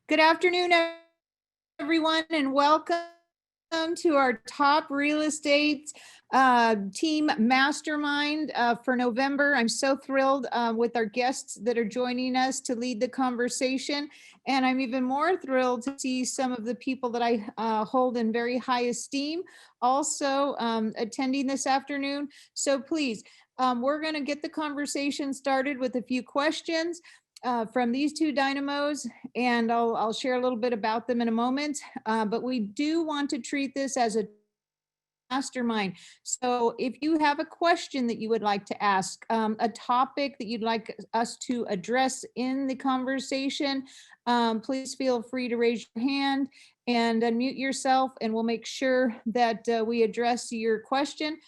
Good afternoon, everyone, and welcome to our top real estate team mastermind for November. I'm so thrilled with our guests that are joining us to lead the conversation. And I'm even more thrilled to see some of the people that I hold in very high esteem also attending this afternoon. So please, we're going to get the conversation started with a few questions from these two dynamos, and I'll share a little bit about them in a moment. But we do want to treat this as a mastermind. So if you have a question that you would like to ask, a topic that you'd like us to address in the conversation, please feel free to raise your hand and unmute yourself, and we'll make sure that we address your question,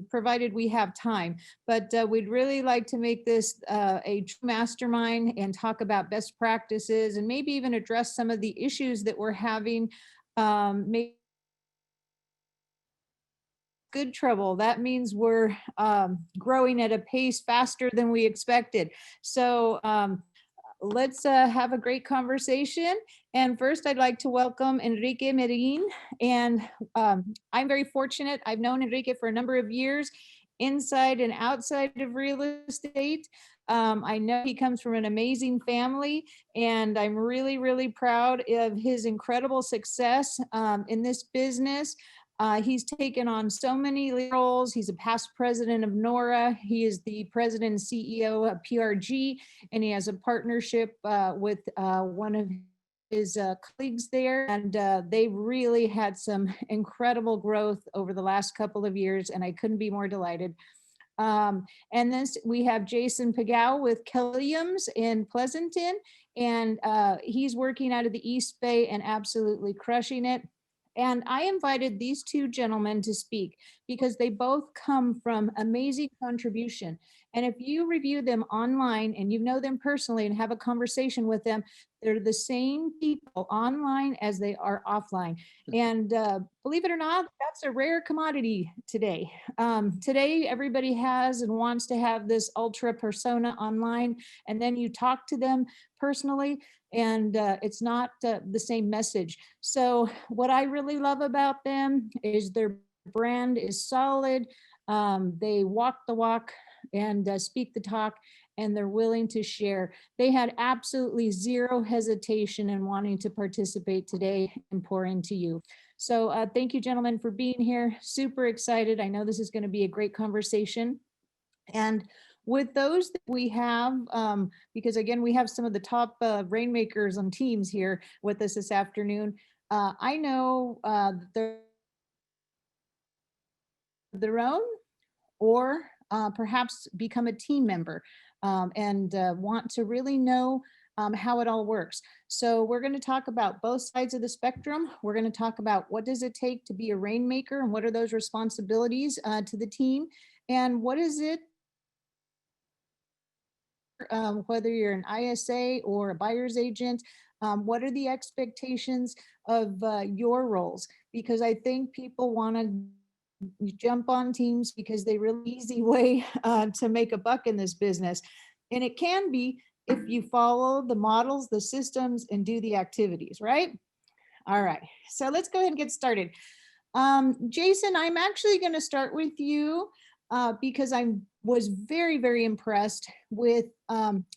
provided we have time. But we'd really like to make this a true mastermind and talk about best practices and maybe even address some of the issues that we're having. Maybe good trouble. That means we're growing at a pace faster than we expected. So let's have a great conversation. And first, I'd like to welcome Enrique Medellin. And I'm very fortunate. I've known Enrique for a number of years, inside and outside of real estate. I know he comes from an amazing family, and I'm really, really proud of his incredible success in this business. He's taken on so many roles. He's a past president of NORA. He is the president and CEO of PRG, and he has a partnership with one of his colleagues there. And they really had some incredible growth over the last couple of years, and I couldn't be more delighted. And then we have Jason Pagao with Killiams in Pleasanton, and he's working out of the East Bay and absolutely crushing it. And I invited these two gentlemen to speak because they both come from amazing contribution. And if you review them online and you know them personally and have a conversation with them, they're the same people online as they are offline. And believe it or not, that's a rare commodity today. Today, everybody has and wants to have this ultra persona online, and then you talk to them personally, and it's not the same message. So what I really love about them is their brand is solid. They walk the walk and speak the talk, and they're willing to share. They had absolutely zero hesitation in wanting to participate today and pour into you. So thank you, gentlemen, for being here. Super excited. I know this is going to be a great conversation. And with those that we have, because again, we have some of the top rainmakers on teams here with us this afternoon. I know they're their own, or perhaps become a team member and want to really know how it all works. So we're going to talk about both sides of the spectrum. We're going to talk about what does it take to be a rainmaker, and what are those responsibilities to the team, and what is it, whether you're an ISA or a buyer's agent, what are the expectations of your roles? Because I think people want to jump on teams because they really easy way to make a buck in this business. And it can be if you follow the models, the systems, and do the activities, right? All right, so let's go ahead and get started. Jason, I'm actually going to start with you because I was very, very impressed with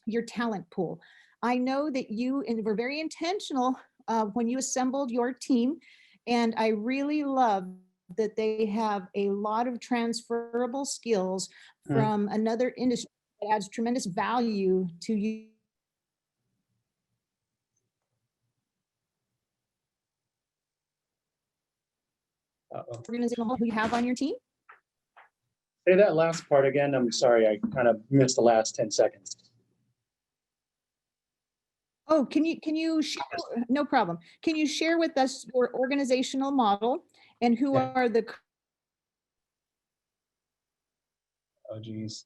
your talent pool. I know that you were very intentional when you assembled your team, and I really love that they have a lot of transferable skills from another industry that adds tremendous value to you. Organizational who you have on your team? Say that last part again. I'm sorry, I kind of missed the last 10 seconds. Oh, can you share, no problem. Can you share with us your organizational model and who are the... Oh, geez.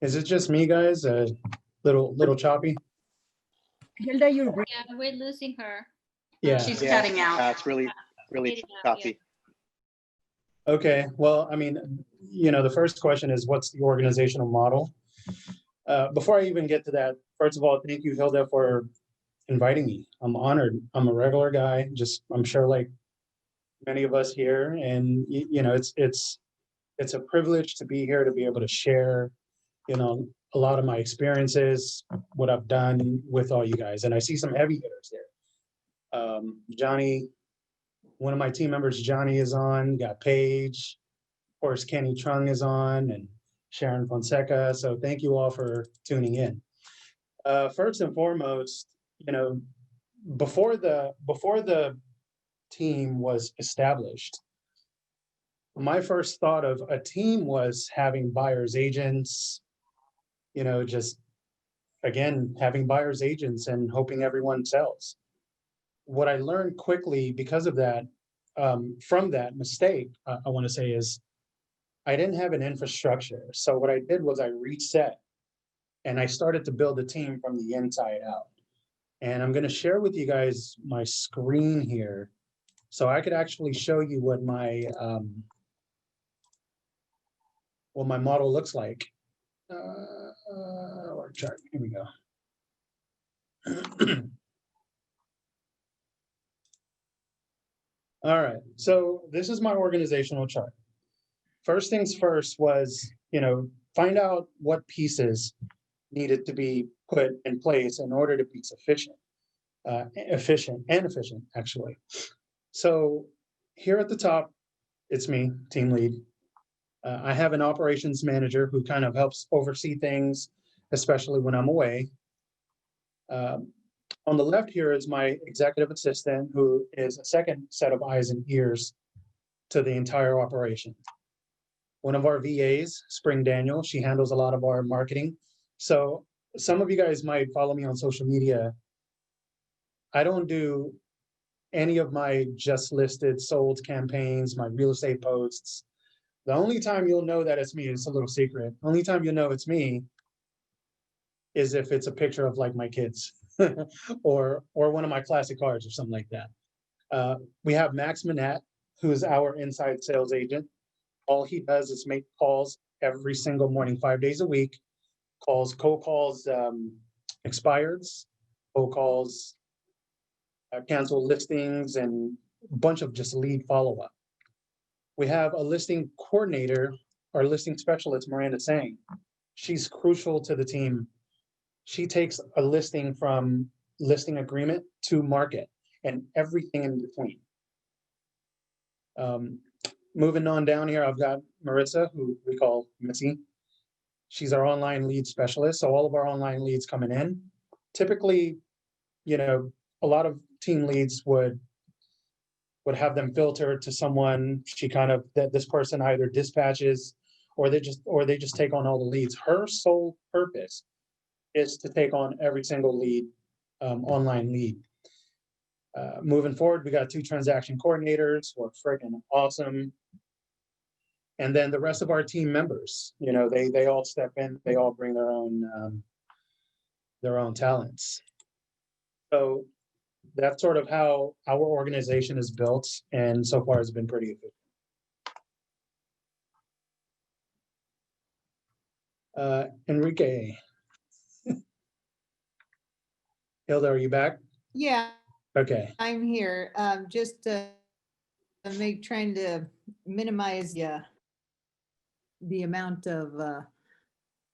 Is it just me, guys? A little choppy? Hilda, you're... Yeah, we're losing her. Yeah. She's cutting out. It's really choppy. Okay, well, I mean, you know, the first question is, what's the organizational model? Before I even get to that, first of all, thank you, Hilda, for inviting me. I'm honored. I'm a regular guy, just I'm sure like many of us here, and you know, it's a privilege to be here to be able to share, you know, a lot of my experiences, what I've done with all you guys. And I see some heavy hitters there. Johnny, one of my team members, Johnny, is on. Got Paige, of course, Kenny Trung is on, and Sharon Fonseca. So thank you all for tuning in. First and foremost, you know, before the team was established, my first thought of a team was having buyers agents, you know, just again having buyers agents and hoping everyone sells. What I learned quickly because of that, from that mistake, I want to say, is I didn't have an infrastructure. So what I did was I reset and I started to build a team from the inside out. And I'm going to share with you guys my screen here so I could actually show you what my model looks like. Or chart, here we go. All right, so this is my organizational chart. First things first was, you know, find out what pieces needed to be put in place in order to be efficient, actually. So here at the top, it's me, team lead. I have an operations manager who kind of helps oversee things, especially when I'm away. On the left here is my executive assistant, who is a second set of eyes and ears to the entire operation. One of our VAs, Spring Daniel, she handles a lot of our marketing. So some of you guys might follow me on social media. I don't do any of my just listed sold campaigns, my real estate posts. The only time you'll know that it's me, it's a little secret. Only time you'll know it's me is if it's a picture of like my kids or one of my classic cars or something like that. We have Max Manette, who is our inside sales agent. All he does is make calls every single morning, 5 days a week. Cold calls expireds, cold calls, cancel listings, and a bunch of just lead follow-up. We have a listing coordinator, our listing specialist, Miranda Sang. She's crucial to the team. She takes a listing from listing agreement to market and everything in between. Moving on down here, I've got Marissa, who we call Missy. She's our online lead specialist. So all of our online leads coming in, typically, you know, a lot of team leads would have them filter to someone. She kind of, that this person either dispatches or they just take on all the leads. Her sole purpose is to take on every single lead, online lead. Moving forward, we got 2 transaction coordinators who are freaking awesome. And then the rest of our team members, you know, they all step in, they all bring their own talents. So that's sort of how our organization is built, and so far it's been pretty efficient. Enrique. Hilda, are you back? Yeah, Okay. I'm here. Just trying to minimize the amount of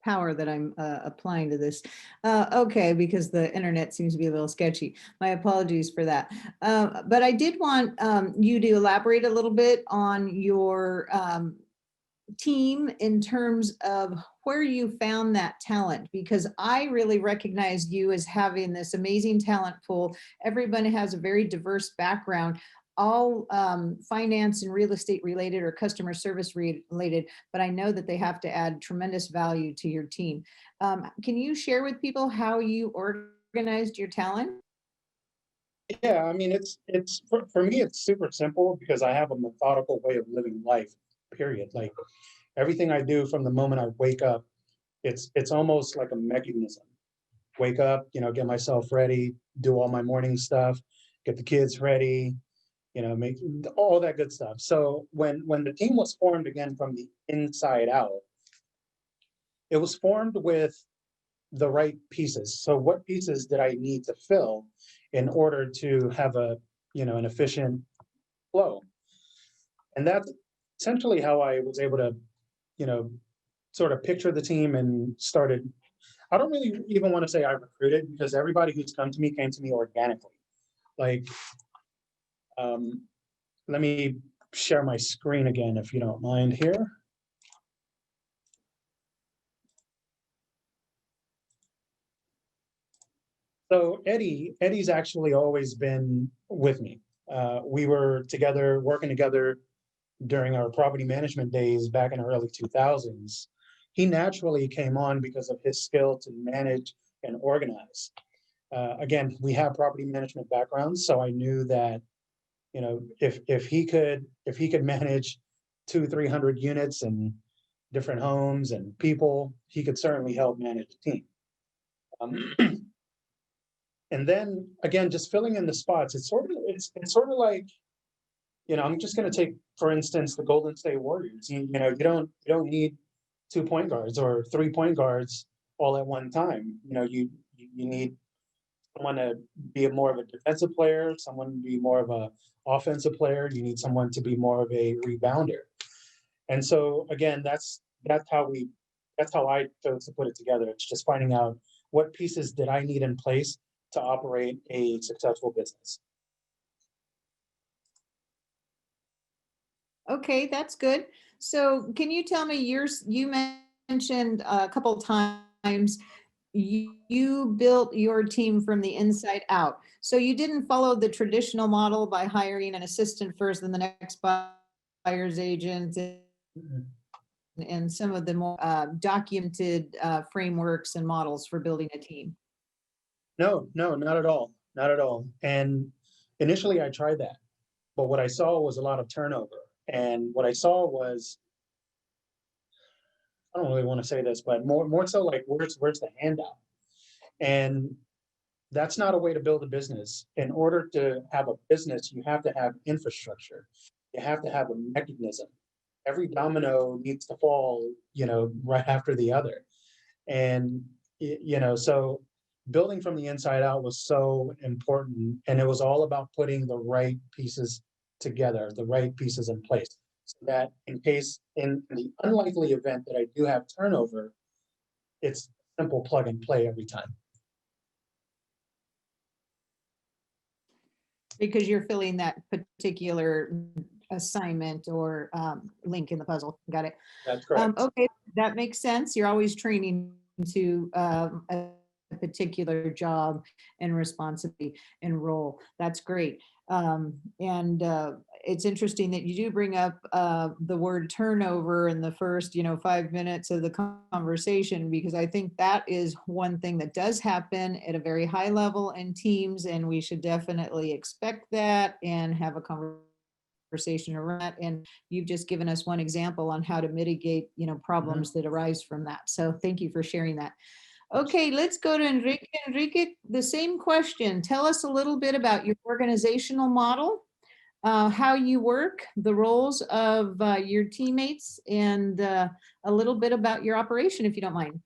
power that I'm applying to this. Okay, because the internet seems to be a little sketchy. My apologies for that. But I did want you to elaborate a little bit on your team in terms of where you found that talent, because I really recognize you as having this amazing talent pool. Everybody has a very diverse background, all finance and real estate related or customer service related, but I know that they have to add tremendous value to your team. Can you share with people how you organized your talent? Yeah, I mean, it's for me, it's super simple because I have a methodical way of living life, period. Like everything I do from the moment I wake up, it's almost like a mechanism. Wake up, you know, get myself ready, do all my morning stuff, get the kids ready, you know, make all that good stuff. So when the team was formed again from the inside out, it was formed with the right pieces. So what pieces did I need to fill in order to have a, an efficient flow? And that's essentially how I was able to, you know, sort of picture the team and started. I don't really even want to say I recruited, because everybody who's come to me came to me organically. Like, let me share my screen again, if you don't mind here. So Eddie's actually always been with me. We were together, working together during our property management days back in the early 2000s. He naturally came on because of his skill to manage and organize. Again, we have property management backgrounds, so I knew that, if he could manage 200-300 units and different homes and people, he could certainly help manage the team. And then again, just filling in the spots. It's sort of like, I'm just going to take, for instance, the Golden State Warriors. You don't need 2 point guards or 3 point guards all at one time. You need someone to be more of a defensive player, someone to be more of a offensive player. You need someone to be more of a rebounder. And so again, that's how I chose to put it together. It's just finding out what pieces did I need in place to operate a successful business. Okay, that's good. So can you tell me, you mentioned a couple times you built your team from the inside out. So you didn't follow the traditional model by hiring an assistant first and the next buyer's agent and some of the more documented frameworks and models for building a team. No, not at all. Not at all. And initially I tried that, but what I saw was a lot of turnover. And what I saw was, I don't really want to say this, but more so like, where's the handout? And that's not a way to build a business. In order to have a business, you have to have infrastructure. You have to have a mechanism. Every domino needs to fall, right after the other. And, so building from the inside out was so important. And it was all about putting the right pieces together, the right pieces in place. So that in the unlikely event that I do have turnover, it's simple plug and play every time. Because you're filling that particular assignment or link in the puzzle. Got it. That's correct. Okay, that makes sense. You're always training to a particular job and responsibility and role. That's great. And it's interesting that you do bring up the word turnover in the first, 5 minutes of the conversation, because I think that is one thing that does happen at a very high level in teams, and we should definitely expect that and have a conversation around that. And you've just given us one example on how to mitigate, problems that arise from that. So thank you for sharing that. Okay, let's go to Enrique. Enrique, the same question. Tell us a little bit about your organizational model, how you work, the roles of your teammates, and a little bit about your operation, if you don't mind.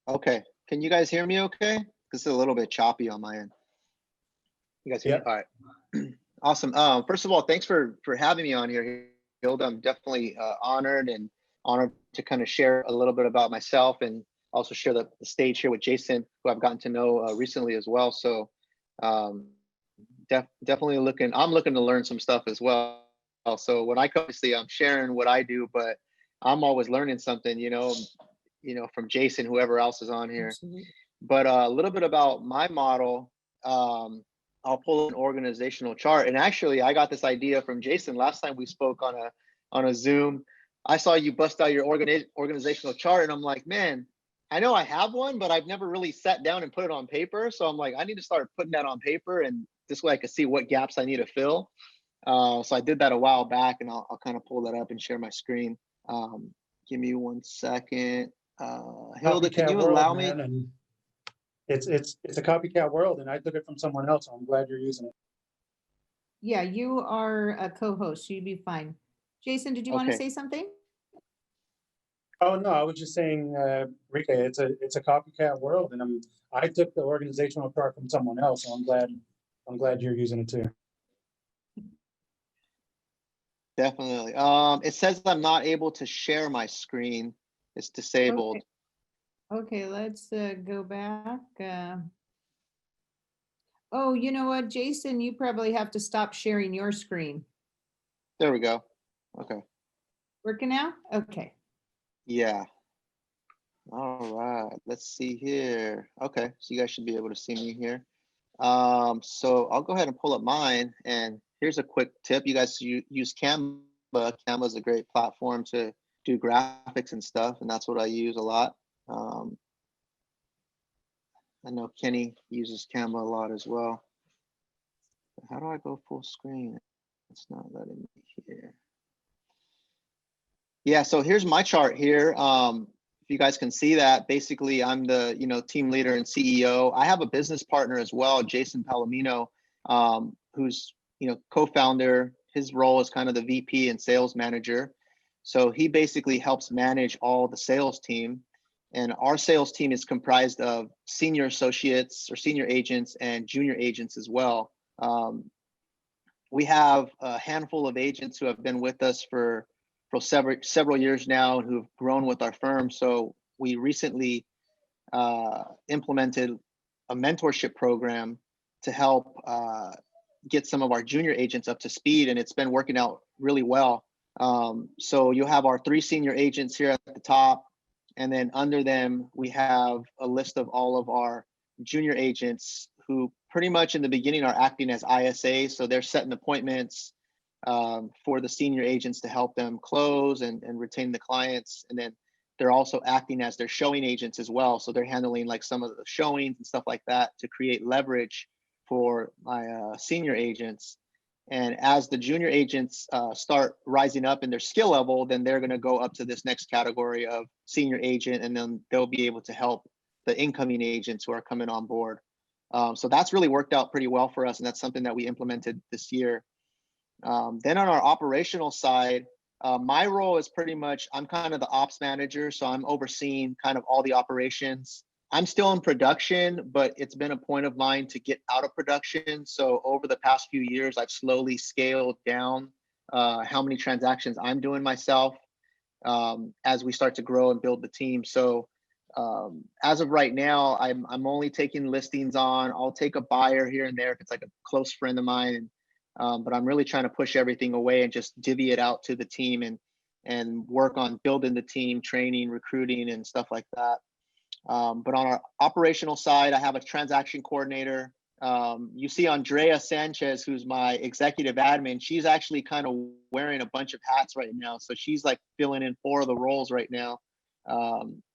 Okay. Can you guys hear me okay? This is a little bit choppy on my end. You guys hear me? All right. Awesome. First of all, thanks for having me on here, Hilda. I'm definitely honored to kind of share a little bit about myself and also share the stage here with Jason, who I've gotten to know recently as well. So definitely I'm looking to learn some stuff as well. So when I come, obviously I'm sharing what I do, but I'm always learning something, from Jason, whoever else is on here. Absolutely. But a little bit about my model. I'll pull an organizational chart. And actually, I got this idea from Jason last time we spoke on a Zoom. I saw you bust out your organizational chart, and I'm like, man, I know I have one, but I've never really sat down and put it on paper. So I'm like, I need to start putting that on paper, and this way I can see what gaps I need to fill. So I did that a while back, and I'll kind of pull that up and share my screen. Give me 1 second. Hilda, can you allow me? It's a copycat world, and I took it from someone else. So I'm glad you're using it. Yeah, you are a co-host, so you'd be fine. Jason, did you want to Okay. say something? Oh, no, I was just saying, Rika, it's a copycat world, and I took the organizational part from someone else, so I'm glad you're using it too. Definitely. It says I'm not able to share my screen. It's disabled. Okay, let's go back. Oh, you know what, Jason, you probably have to stop sharing your screen. There we go. Okay. Working now? Okay. Yeah. All right. Let's see here. Okay. So you guys should be able to see me here. So I'll go ahead and pull up mine. And here's a quick tip. You guys use Canva. Canva is a great platform to do graphics and stuff. And that's what I use a lot. I know Kenny uses Canva a lot as well. How do I go full screen? It's not letting me here. Yeah, so here's my chart here. If you guys can see that, basically I'm the team leader and CEO. I have a business partner as well, Jason Palomino, who's co-founder. His role is kind of the VP and sales manager. So he basically helps manage all the sales team. And our sales team is comprised of senior associates or senior agents and junior agents as well. We have a handful of agents who have been with us for several years now, who've grown with our firm. So we recently implemented a mentorship program to help get some of our junior agents up to speed, and it's been working out really well. So you'll have our 3 senior agents here at the top, and then under them, we have a list of all of our junior agents who pretty much in the beginning are acting as ISA. So they're setting appointments for the senior agents to help them close and retain the clients. And then they're also acting as their showing agents as well. So they're handling like some of the showings and stuff like that to create leverage for my senior agents. And as the junior agents start rising up in their skill level, then they're going to go up to this next category of senior agent, and then they'll be able to help the incoming agents who are coming on board. So that's really worked out pretty well for us, and that's something that we implemented this year. Then on our operational side, my role is pretty much, I'm kind of the ops manager, so I'm overseeing kind of all the operations. I'm still in production, but it's been a point of mine to get out of production. So over the past few years, I've slowly scaled down how many transactions I'm doing myself as we start to grow and build the team. So as of right now, I'm only taking listings on. I'll take a buyer here and there if it's like a close friend of mine. But I'm really trying to push everything away and just divvy it out to the team and work on building the team, training, recruiting, and stuff like that. But on our operational side, I have a transaction coordinator. You see Andrea Sanchez, who's my executive admin. She's actually kind of wearing a bunch of hats right now. So she's like filling in 4 of the roles right now.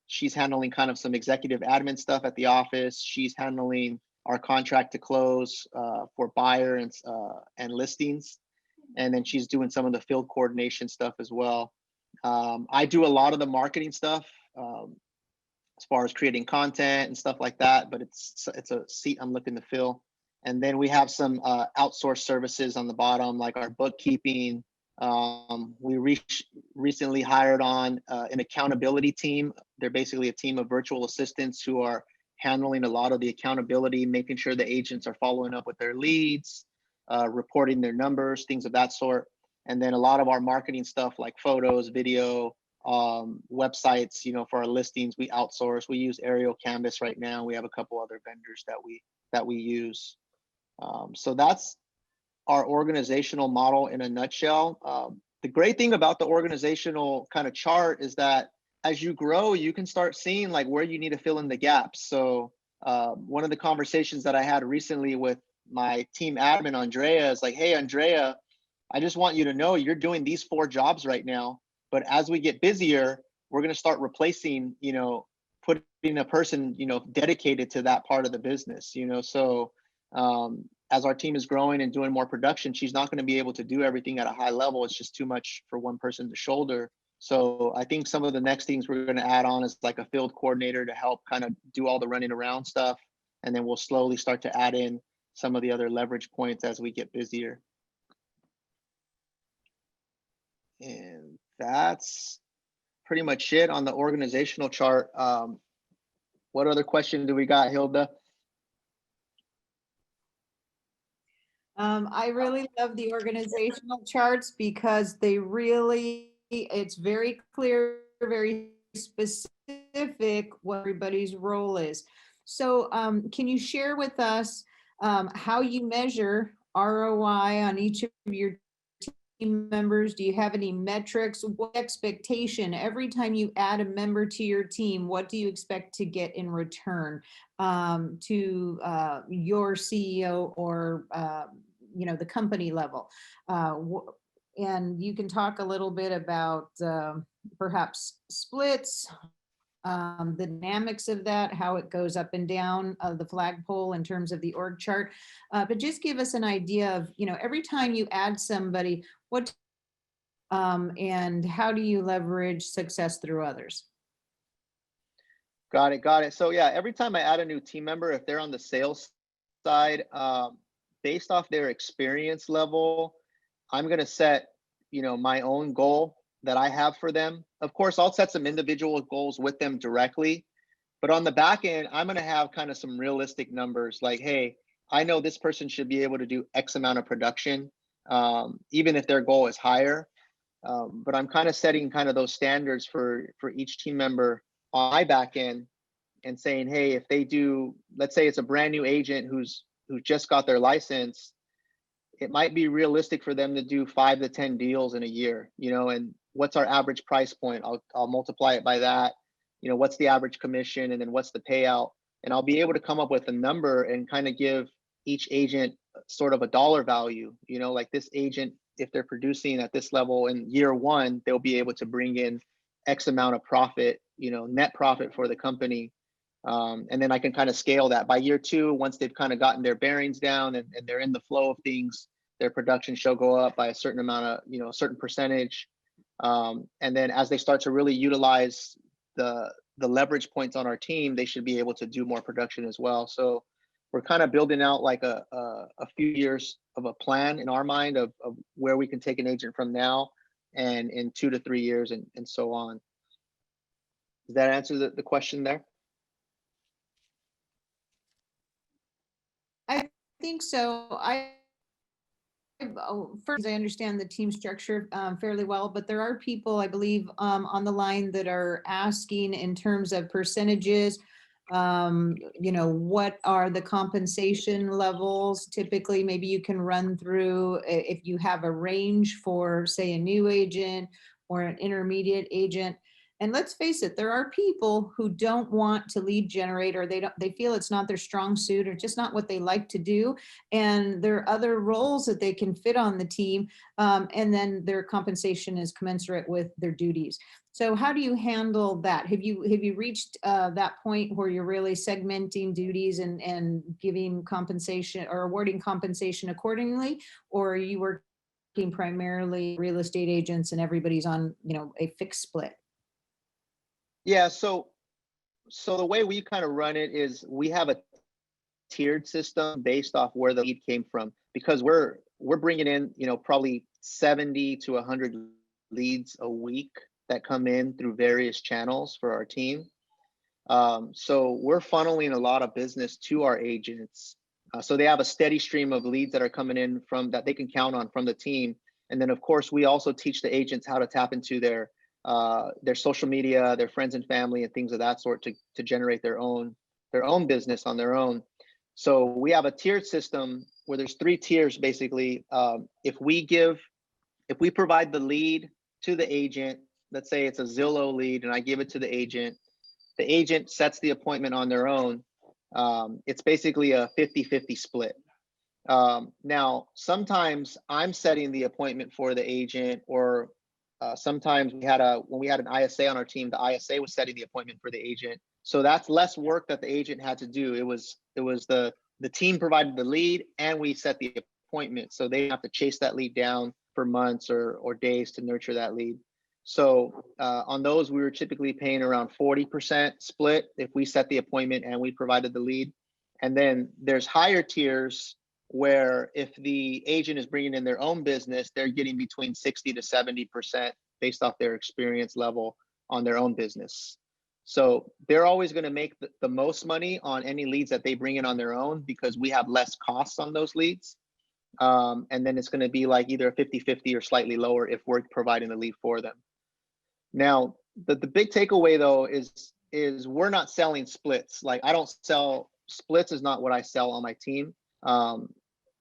She's handling kind of some executive admin stuff at the office. She's handling our contract to close for buyer and listings. And then she's doing some of the field coordination stuff as well. I do a lot of the marketing stuff as far as creating content and stuff like that, but it's a seat I'm looking to fill. And then we have some outsourced services on the bottom, like our bookkeeping. We recently hired on an accountability team. They're basically a team of virtual assistants who are handling a lot of the accountability, making sure the agents are following up with their leads, reporting their numbers, things of that sort. And then a lot of our marketing stuff like photos, video, websites, for our listings, we outsource. We use Aerial Canvas right now. We have a couple other vendors that we use. So that's our organizational model in a nutshell. The great thing about the organizational kind of chart is that as you grow, you can start seeing like where you need to fill in the gaps. So one of the conversations that I had recently with my team admin, Andrea, is like, hey, Andrea, I just want you to know you're doing these 4 jobs right now. But as we get busier, we're going to start replacing, putting a person, dedicated to that part of the business, So as our team is growing and doing more production, she's not going to be able to do everything at a high level. It's just too much for one person to shoulder. So I think some of the next things we're going to add on is like a field coordinator to help kind of do all the running around stuff. And then we'll slowly start to add in some of the other leverage points as we get busier. And that's pretty much it on the organizational chart. What other question do we got, Hilda? I really love the organizational charts because they really, it's very clear, very specific what everybody's role is. So can you share with us how you measure ROI on each of your team members? Do you have any metrics? What expectation every time you add a member to your team? What do you expect to get in return to your CEO or the company level? And you can talk a little bit about perhaps splits, the dynamics of that, how it goes up and down the flagpole in terms of the org chart. But just give us an idea of, every time you add somebody, what and how do you leverage success through others? Got it. So yeah, every time I add a new team member, if they're on the sales side, based off their experience level, I'm going to set, my own goal that I have for them. Of course, I'll set some individual goals with them directly, but on the back end, I'm going to have kind of some realistic numbers like, hey, I know this person should be able to do X amount of production, even if their goal is higher. But I'm kind of setting kind of those standards for each team member on my back end and saying, hey, if they do, let's say it's a brand new agent who just got their license, it might be realistic for them to do 5 to 10 deals in a year, and what's our average price point? I'll multiply it by that. What's the average commission, and then what's the payout? And I'll be able to come up with a number and kind of give each agent sort of a dollar value, like this agent, if they're producing at this level in year 1, they'll be able to bring in X amount of profit, net profit for the company. And then I can kind of scale that by year 2, once they've kind of gotten their bearings down and they're in the flow of things, their production shall go up by a certain amount of, a certain percentage. And then as they start to really utilize the leverage points on our team, they should be able to do more production as well. So we're kind of building out like a few years of a plan in our mind of where we can take an agent from now and in 2 to 3 years and so on. Does that answer the question there? I think so. First, I understand the team structure fairly well, but there are people, I believe, on the line that are asking in terms of percentages, what are the compensation levels? Typically, maybe you can run through if you have a range for, say, a new agent or an intermediate agent. And let's face it, there are people who don't want to lead generate, or they feel it's not their strong suit or just not what they like to do. And there are other roles that they can fit on the team. And then their compensation is commensurate with their duties. So how do you handle that? Have you reached that point where you're really segmenting duties and giving compensation or awarding compensation accordingly? Or are you working primarily real estate agents and everybody's on, a fixed split? Yeah, so the way we kind of run it is we have a tiered system based off where the lead came from, because we're bringing in, probably 70 to 100 leads a week that come in through various channels for our team. So we're funneling a lot of business to our agents. So they have a steady stream of leads that are coming in from that they can count on from the team. And then of course, we also teach the agents how to tap into their social media, their friends and family and things of that sort to generate their own business on their own. So we have a tiered system where there's 3 tiers basically. If we provide the lead to the agent, let's say it's a Zillow lead and I give it to the agent sets the appointment on their own. It's basically a 50-50 split. Now, sometimes I'm setting the appointment for the agent, or sometimes when we had an ISA on our team, the ISA was setting the appointment for the agent. So that's less work that the agent had to do. It was the team provided the lead and we set the appointment. So they have to chase that lead down for months or days to nurture that lead. So on those, we were typically paying around 40% split if we set the appointment and we provided the lead. And then there's higher tiers where if the agent is bringing in their own business, they're getting between 60 to 70% based off their experience level on their own business. So they're always going to make the most money on any leads that they bring in on their own because we have less costs on those leads. And then it's going to be like either a 50-50 or slightly lower if we're providing the lead for them. Now, the big takeaway though is we're not selling splits. Like I don't sell splits, is not what I sell on my team.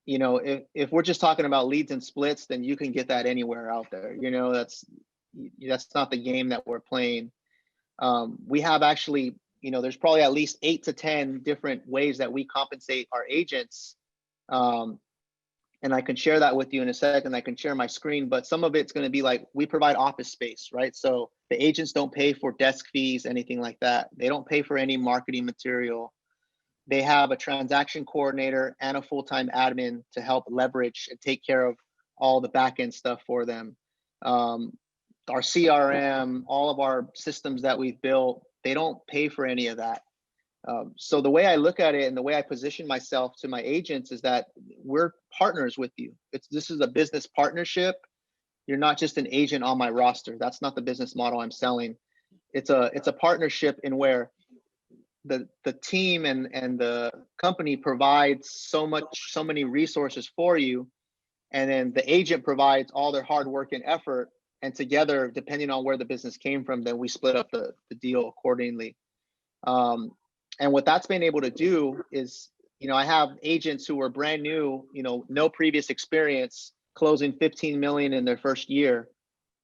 You know, if we're just talking about leads and splits, then you can get that anywhere out there. You know, that's not the game that we're playing. We have actually, you know, there's probably at least 8 to 10 different ways that we compensate our agents. And I can share that with you in a second. I can share my screen, but some of it's going to be like we provide office space, right? So the agents don't pay for desk fees, anything like that. They don't pay for any marketing material. They have a transaction coordinator and a full-time admin to help leverage and take care of all the back-end stuff for them. Our CRM, all of our systems that we've built, they don't pay for any of that. So the way I look at it and the way I position myself to my agents is that we're partners with you. This is a business partnership. You're not just an agent on my roster. That's not the business model I'm selling. It's a partnership in where the team and the company provides so many resources for you, and then the agent provides all their hard work and effort, and together, depending on where the business came from, then we split up the deal accordingly. And what that's been able to do is, you know, I have agents who are brand new, you know, no previous experience, closing 15 million in their first year,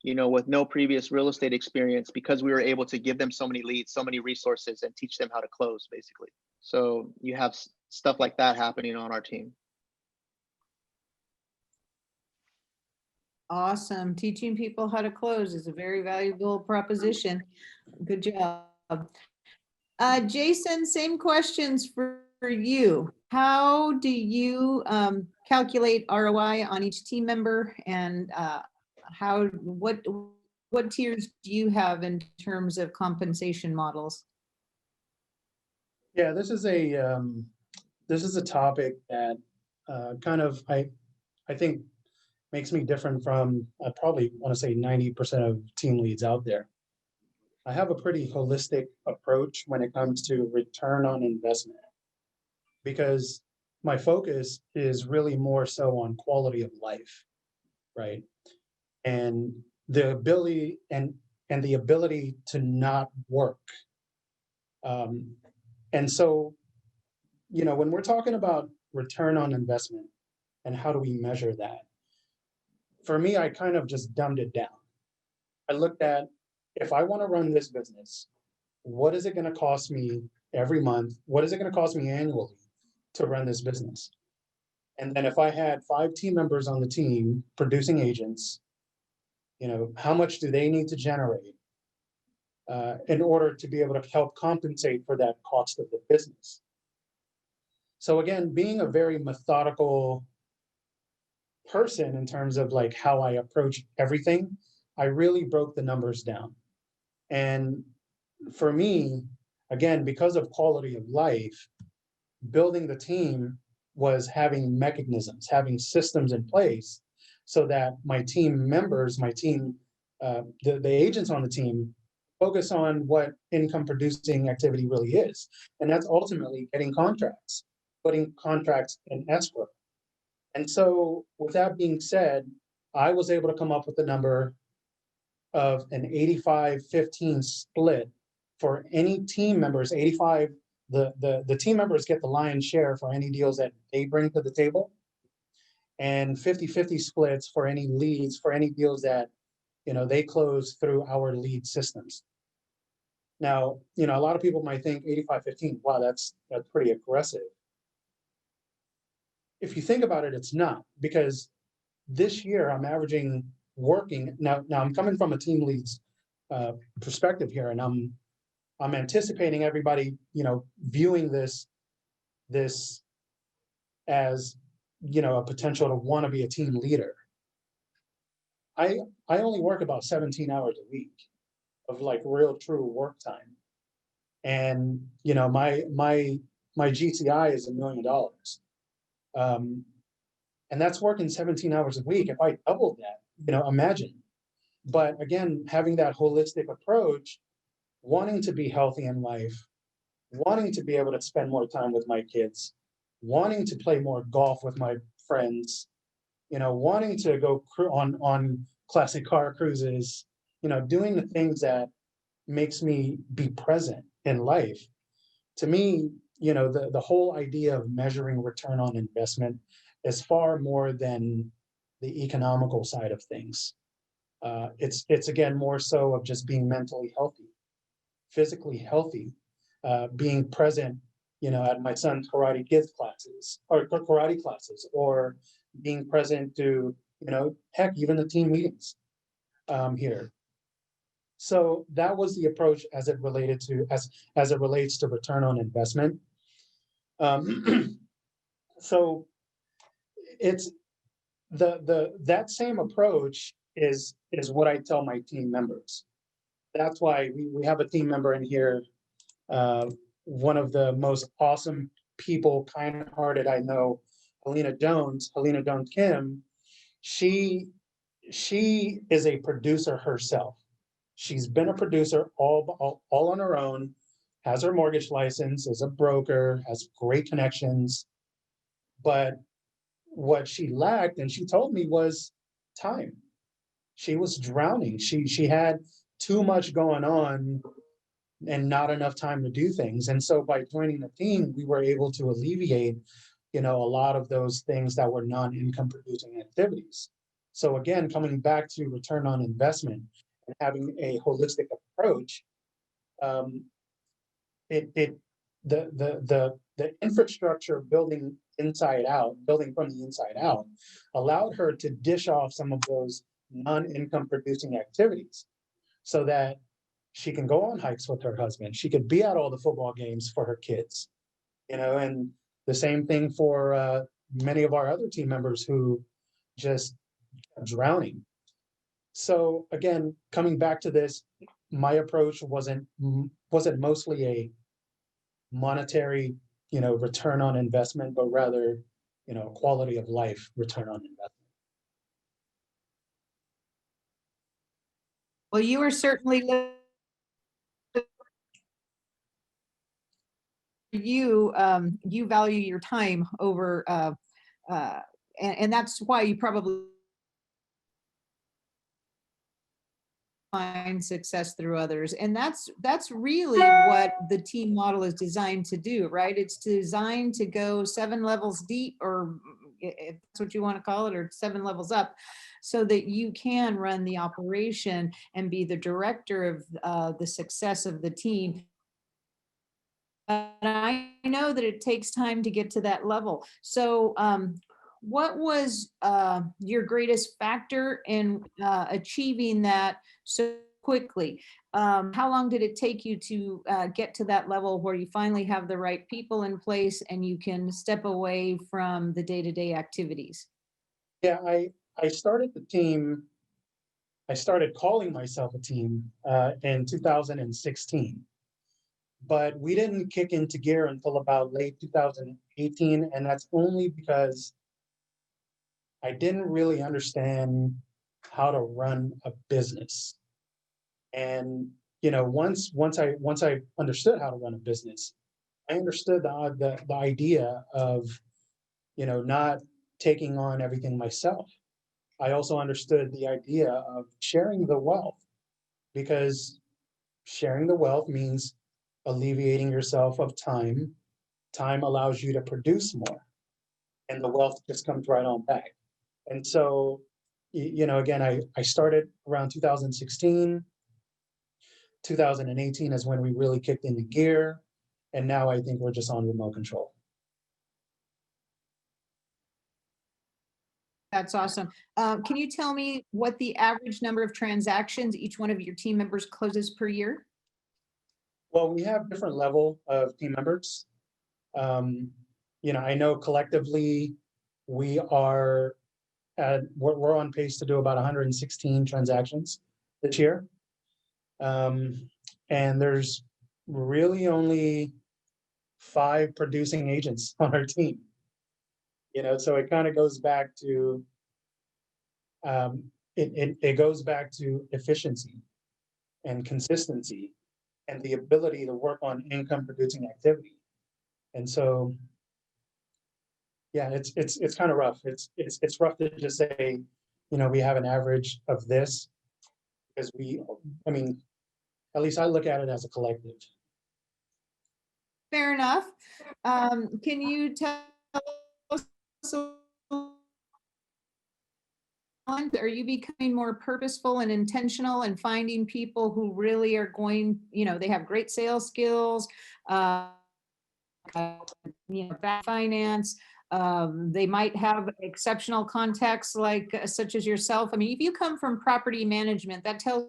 you know, with no previous real estate experience, because we were able to give them so many leads, so many resources, and teach them how to close, basically. So you have stuff like that happening on our team. Awesome. Teaching people how to close is a very valuable proposition. Good job. Jason, same questions for you. How do you calculate ROI on each team member, and what tiers do you have in terms of compensation models? Yeah, this is a topic that kind of I think makes me different from I probably want to say 90% of team leads out there. I have a pretty holistic approach when it comes to return on investment, because my focus is really more so on quality of life, right? And the ability the ability to not work. And so, you know, when we're talking about return on investment and how do we measure that, for me, I kind of just dumbed it down. I looked at, if I want to run this business, what is it going to cost me every month? What is it going to cost me annually to run this business? And then if I had 5 team members on the team, producing agents, you know, how much do they need to generate in order to be able to help compensate for that cost of the business? So again, being a very methodical person in terms of like how I approach everything, I really broke the numbers down. And for me, again, because of quality of life, building the team was having mechanisms, having systems in place so that my team members, the agents on the team focus on what income producing activity really is. And that's ultimately getting contracts, putting contracts in escrow. And so with that being said, I was able to come up with a number of an 85-15 split for any team members. 85, the team members get the lion's share for any deals that they bring to the table, and 50-50 splits for any leads, for any deals that, you know, they close through our lead systems. Now, you know, a lot of people might think 85-15, wow, that's pretty aggressive. If you think about it, it's not, because this year I'm averaging working now I'm coming from a team leads perspective here, and I'm anticipating everybody, you know, viewing this as, you know, a potential to want to be a team leader. I only work about 17 hours a week of like real true work time, and you know, my GCI is $1 million. And that's working 17 hours a week. If I doubled that, imagine. But again, having that holistic approach, wanting to be healthy in life, wanting to be able to spend more time with my kids, wanting to play more golf with my friends, wanting to go on classic car cruises, doing the things that makes me be present in life. To me, the whole idea of measuring return on investment is far more than the economical side of things. It's again more so of just being mentally healthy, physically healthy, being present, at my son's karate kids classes or karate classes, or being present to, heck, even the team meetings here. So that was the approach as it related to as it relates to return on investment. So it's that same approach is what I tell my team members. That's why we have a team member in here, one of the most awesome people, kind-hearted I know, Helena Jones Kim. She is a producer herself. She's been a producer all on her own, has her mortgage license, is a broker, has great connections. But what she lacked, and she told me, was time. She was drowning. She had too much going on and not enough time to do things. And so by joining the team, we were able to alleviate, a lot of those things that were non-income producing activities. So again, coming back to return on investment and having a holistic approach, um, it the infrastructure building building from the inside out, allowed her to dish off some of those non-income producing activities so that she can go on hikes with her husband. She could be at all the football games for her kids, and the same thing for many of our other team members who just drowning. So again, coming back to this, my approach wasn't mostly a monetary, return on investment, but rather, quality of life return on investment. Well, you are certainly you value your time over and that's why you probably find success through others. And that's really what the team model is designed to do, right? It's designed to go 7 levels deep, or if that's what you want to call it, or 7 levels up, so that you can run the operation and be the director of the success of the team. And I know that it takes time to get to that level. So what was your greatest factor in achieving that so quickly? How long did it take you to get to that level where you finally have the right people in place and you can step away from the day-to-day activities? Yeah, I started the team. I started calling myself a team in 2016, but we didn't kick into gear until about late 2018, and that's only because I didn't really understand how to run a business. And once I understood how to run a business, I understood the idea of not taking on everything myself. I also understood the idea of sharing the wealth, because sharing the wealth means alleviating yourself of time. Time allows you to produce more, and the wealth just comes right on back. And so, again, I started around 2016. 2018 is when we really kicked into gear. And now I think we're just on remote control. That's awesome. Can you tell me what the average number of transactions each one of your team members closes per year? Well, we have different level of team members. I know collectively we are we're on pace to do about 116 transactions this year. And there's really only 5 producing agents on our team. So it kind of goes back to, it goes back to efficiency and consistency and the ability to work on income producing activity. And so, yeah, it's kind of rough. It's rough to just say, we have an average of this, because I mean, at least I look at it as a collective. Fair enough. Can you tell us, are you becoming more purposeful and intentional and finding people who really are going, they have great sales skills, finance, they might have exceptional contacts like such as yourself. I mean, if you come from property management, that tells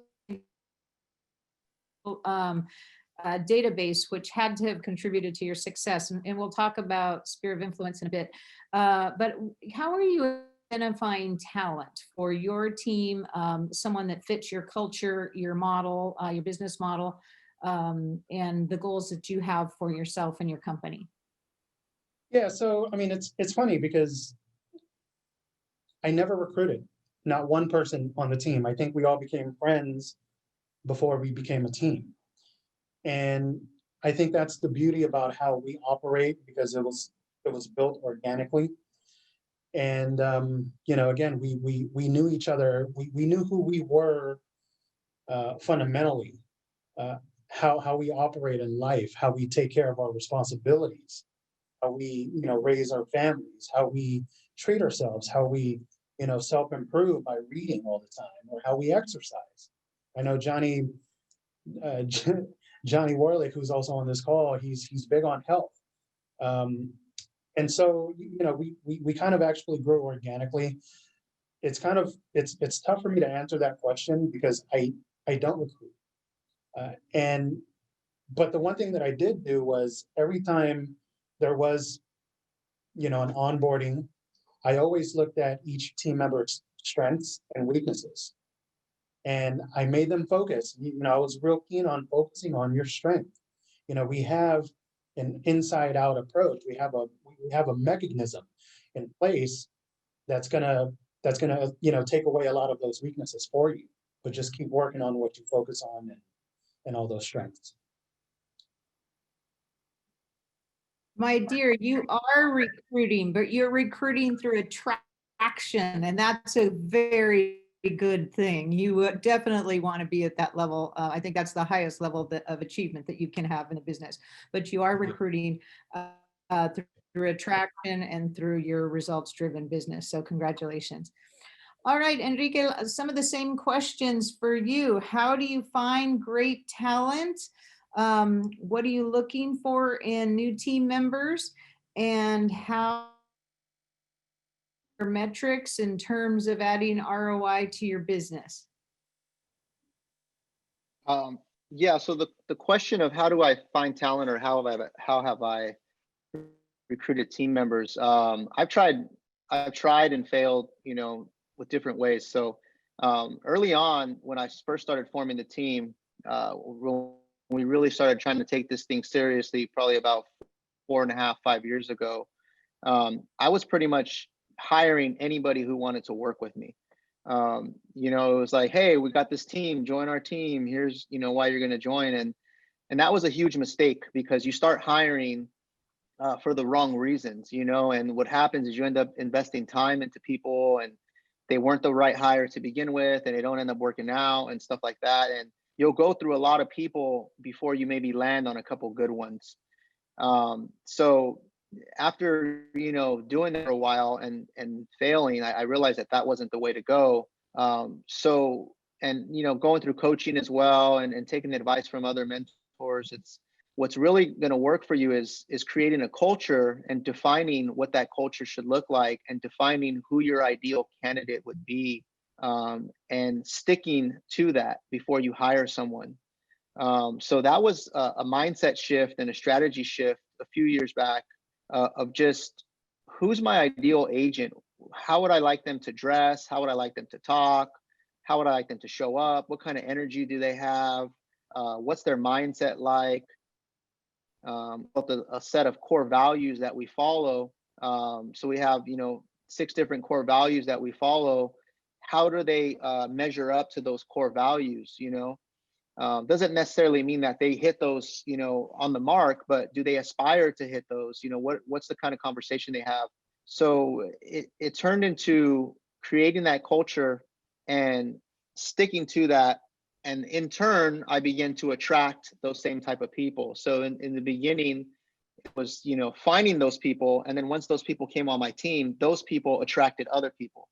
database which had to have contributed to your success, and we'll talk about sphere of influence in a bit, but how are you identifying talent for your team, someone that fits your culture, your model, your business model, and the goals that you have for yourself and your company? Yeah, so I mean, it's funny because I never recruited, not one person on the team. I think we all became friends before we became a team. And I think that's the beauty about how we operate, because it was built organically. And again, we knew each other. We knew who we were, fundamentally, how we operate in life, how we take care of our responsibilities, how we raise our families, how we treat ourselves, how we self-improve by reading all the time, or how we exercise. I know Johnny Warlick, who's also on this call, he's big on health. And so, we kind of actually grew organically. It's tough for me to answer that question because I don't recruit. But the one thing that I did do was, every time there was, an onboarding, I always looked at each team member's strengths and weaknesses. And I made them focus. I was real keen on focusing on your strength. We have an inside out approach. We have a mechanism in place that's gonna take away a lot of those weaknesses for you, but just keep working on what you focus on, and all those strengths. My dear, you are recruiting, but you're recruiting through attraction, and that's a very good thing. You definitely want to be at that level. I think that's the highest level of achievement that you can have in a business, but you are recruiting through attraction and through your results-driven business. So congratulations. All right, Enrique, some of the same questions for you. How do you find great talent? What are you looking for in new team members, and how are metrics in terms of adding ROI to your business? Yeah, so the question of how do I find talent, or how have I recruited team members? I've tried and failed, with different ways. So early on, when I first started forming the team, when we really started trying to take this thing seriously, probably about 4.5, 5 years ago, I was pretty much hiring anybody who wanted to work with me. It was like, hey, we got this team, join our team. Here's, why you're going to join. And that was a huge mistake, because you start hiring for the wrong reasons, and what happens is you end up investing time into people, and they weren't the right hire to begin with, and they don't end up working out and stuff like that. And you'll go through a lot of people before you maybe land on a couple good ones. So after, doing that for a while and failing, I realized that wasn't the way to go. Going through coaching as well, and taking advice from other mentors, what's really going to work for you is creating a culture and defining what that culture should look like, and defining who your ideal candidate would be, and sticking to that before you hire someone. So that was a mindset shift and a strategy shift a few years back, of just, who's my ideal agent? How would I like them to dress? How would I like them to talk? How would I like them to show up? What kind of energy do they have? What's their mindset like? A set of core values that we follow, So we have, 6 different core values that we follow. How do they measure up to those core values? Doesn't necessarily mean that they hit those, on the mark, but do they aspire to hit those? What's the kind of conversation they have? So it turned into creating that culture and sticking to that. And in turn, I began to attract those same type of people. So in the beginning, it was, finding those people. And then once those people came on my team, those people attracted other people.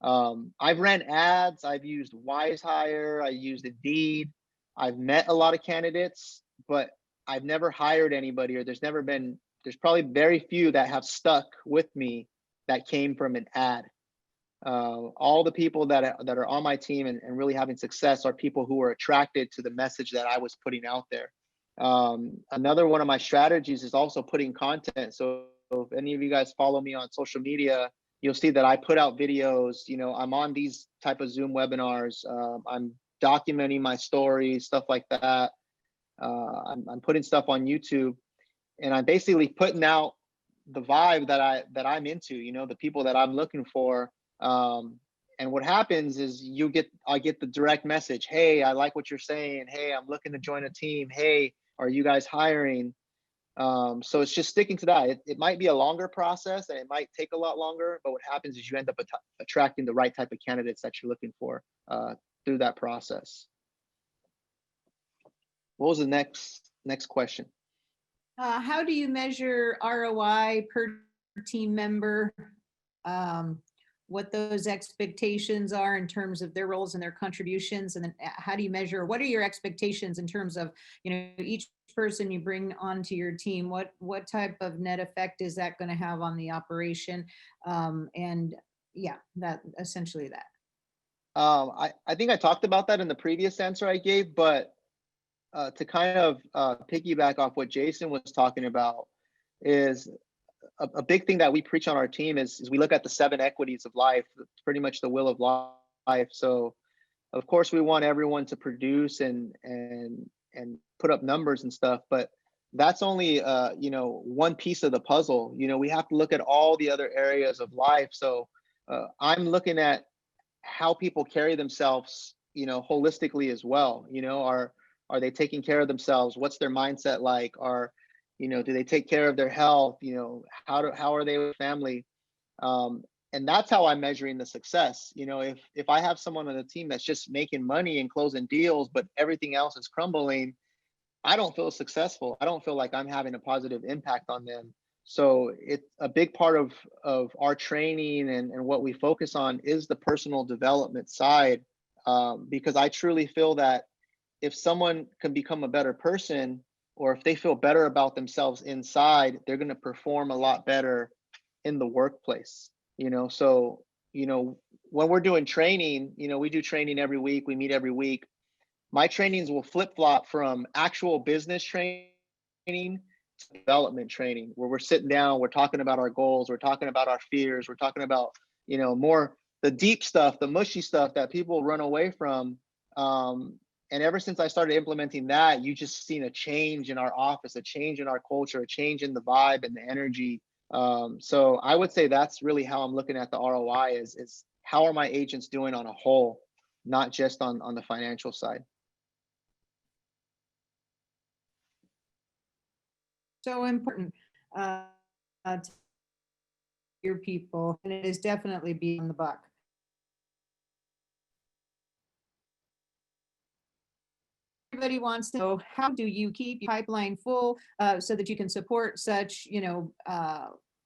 I've ran ads, I've used Wise Hire, I used Indeed. I've met a lot of candidates, but I've never hired anybody, or there's probably very few that have stuck with me that came from an ad. All the people that are on my team and really having success are people who are attracted to the message that I was putting out there. Another one of my strategies is also putting content. So if any of you guys follow me on social media, you'll see that I put out videos. I'm on these type of Zoom webinars. I'm documenting my stories, stuff like that. I'm putting stuff on YouTube, and I'm basically putting out the vibe that I'm into, the people that I'm looking for. And what happens is I get the direct message. Hey, I like what you're saying. Hey, I'm looking to join a team. Hey, are you guys hiring? So it's just sticking to that. It might be a longer process and it might take a lot longer, but what happens is you end up attracting the right type of candidates that you're looking for through that process. What was the next question? How do you measure ROI per team member? What those expectations are in terms of their roles and their contributions, and then how do you measure, what are your expectations in terms of, each person you bring onto your team, what type of net effect is that going to have on the operation? And yeah, that essentially that. I think I talked about that in the previous answer I gave, but to kind of piggyback off what Jason was talking about, is a big thing that we preach on our team is we look at the 7 equities of life, pretty much the will of life. So of course we want everyone to produce and put up numbers and stuff, but that's only one piece of the puzzle. We have to look at all the other areas of life. So I'm looking at how people carry themselves, holistically as well. Are they taking care of themselves? What's their mindset like? Do they take care of their health? How are they with family? And that's how I'm measuring the success. If I have someone on the team that's just making money and closing deals, but everything else is crumbling, I don't feel successful. I don't feel like I'm having a positive impact on them. So it's a big part of our training and what we focus on is the personal development side, because I truly feel that if someone can become a better person, or if they feel better about themselves inside, they're going to perform a lot better in the workplace. So when we're doing training, we do training every week, we meet every week. My trainings will flip-flop from actual business training to development training, where we're sitting down, we're talking about our goals, we're talking about our fears, we're talking about more the deep stuff, the mushy stuff that people run away from. And ever since I started implementing that, you just seen a change in our office, a change in our culture, a change in the vibe and the energy. So I would say that's really how I'm looking at the ROI is how are my agents doing on a whole, not just on the financial side. So important to your people, and it is definitely beyond the buck. Everybody wants to know, how do you keep your pipeline full so that you can support such,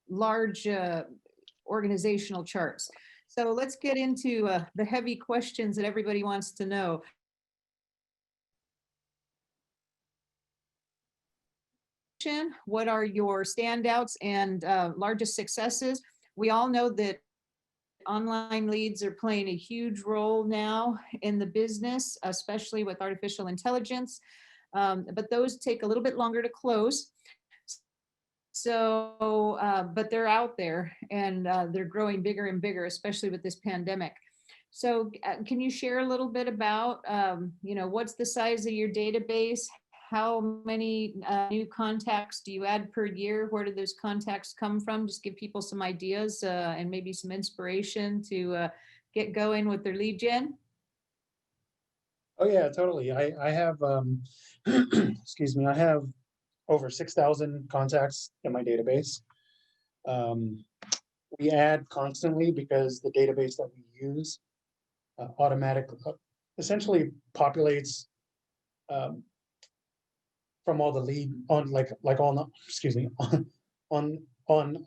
large organizational charts? So let's get into the heavy questions that everybody wants to know. What are your standouts and largest successes? We all know that online leads are playing a huge role now in the business, especially with artificial intelligence, but those take a little bit longer to close. So, but they're out there and they're growing bigger and bigger, especially with this pandemic. So can you share a little bit about, what's the size of your database? how many new contacts do you add per year? Where do those contacts come from? Just give people some ideas and maybe some inspiration to get going with their lead gen. Oh yeah, totally. I have excuse me, I have over 6,000 contacts in my database. We add constantly because the database that we use automatically essentially populates from all the lead on like on the, excuse me, on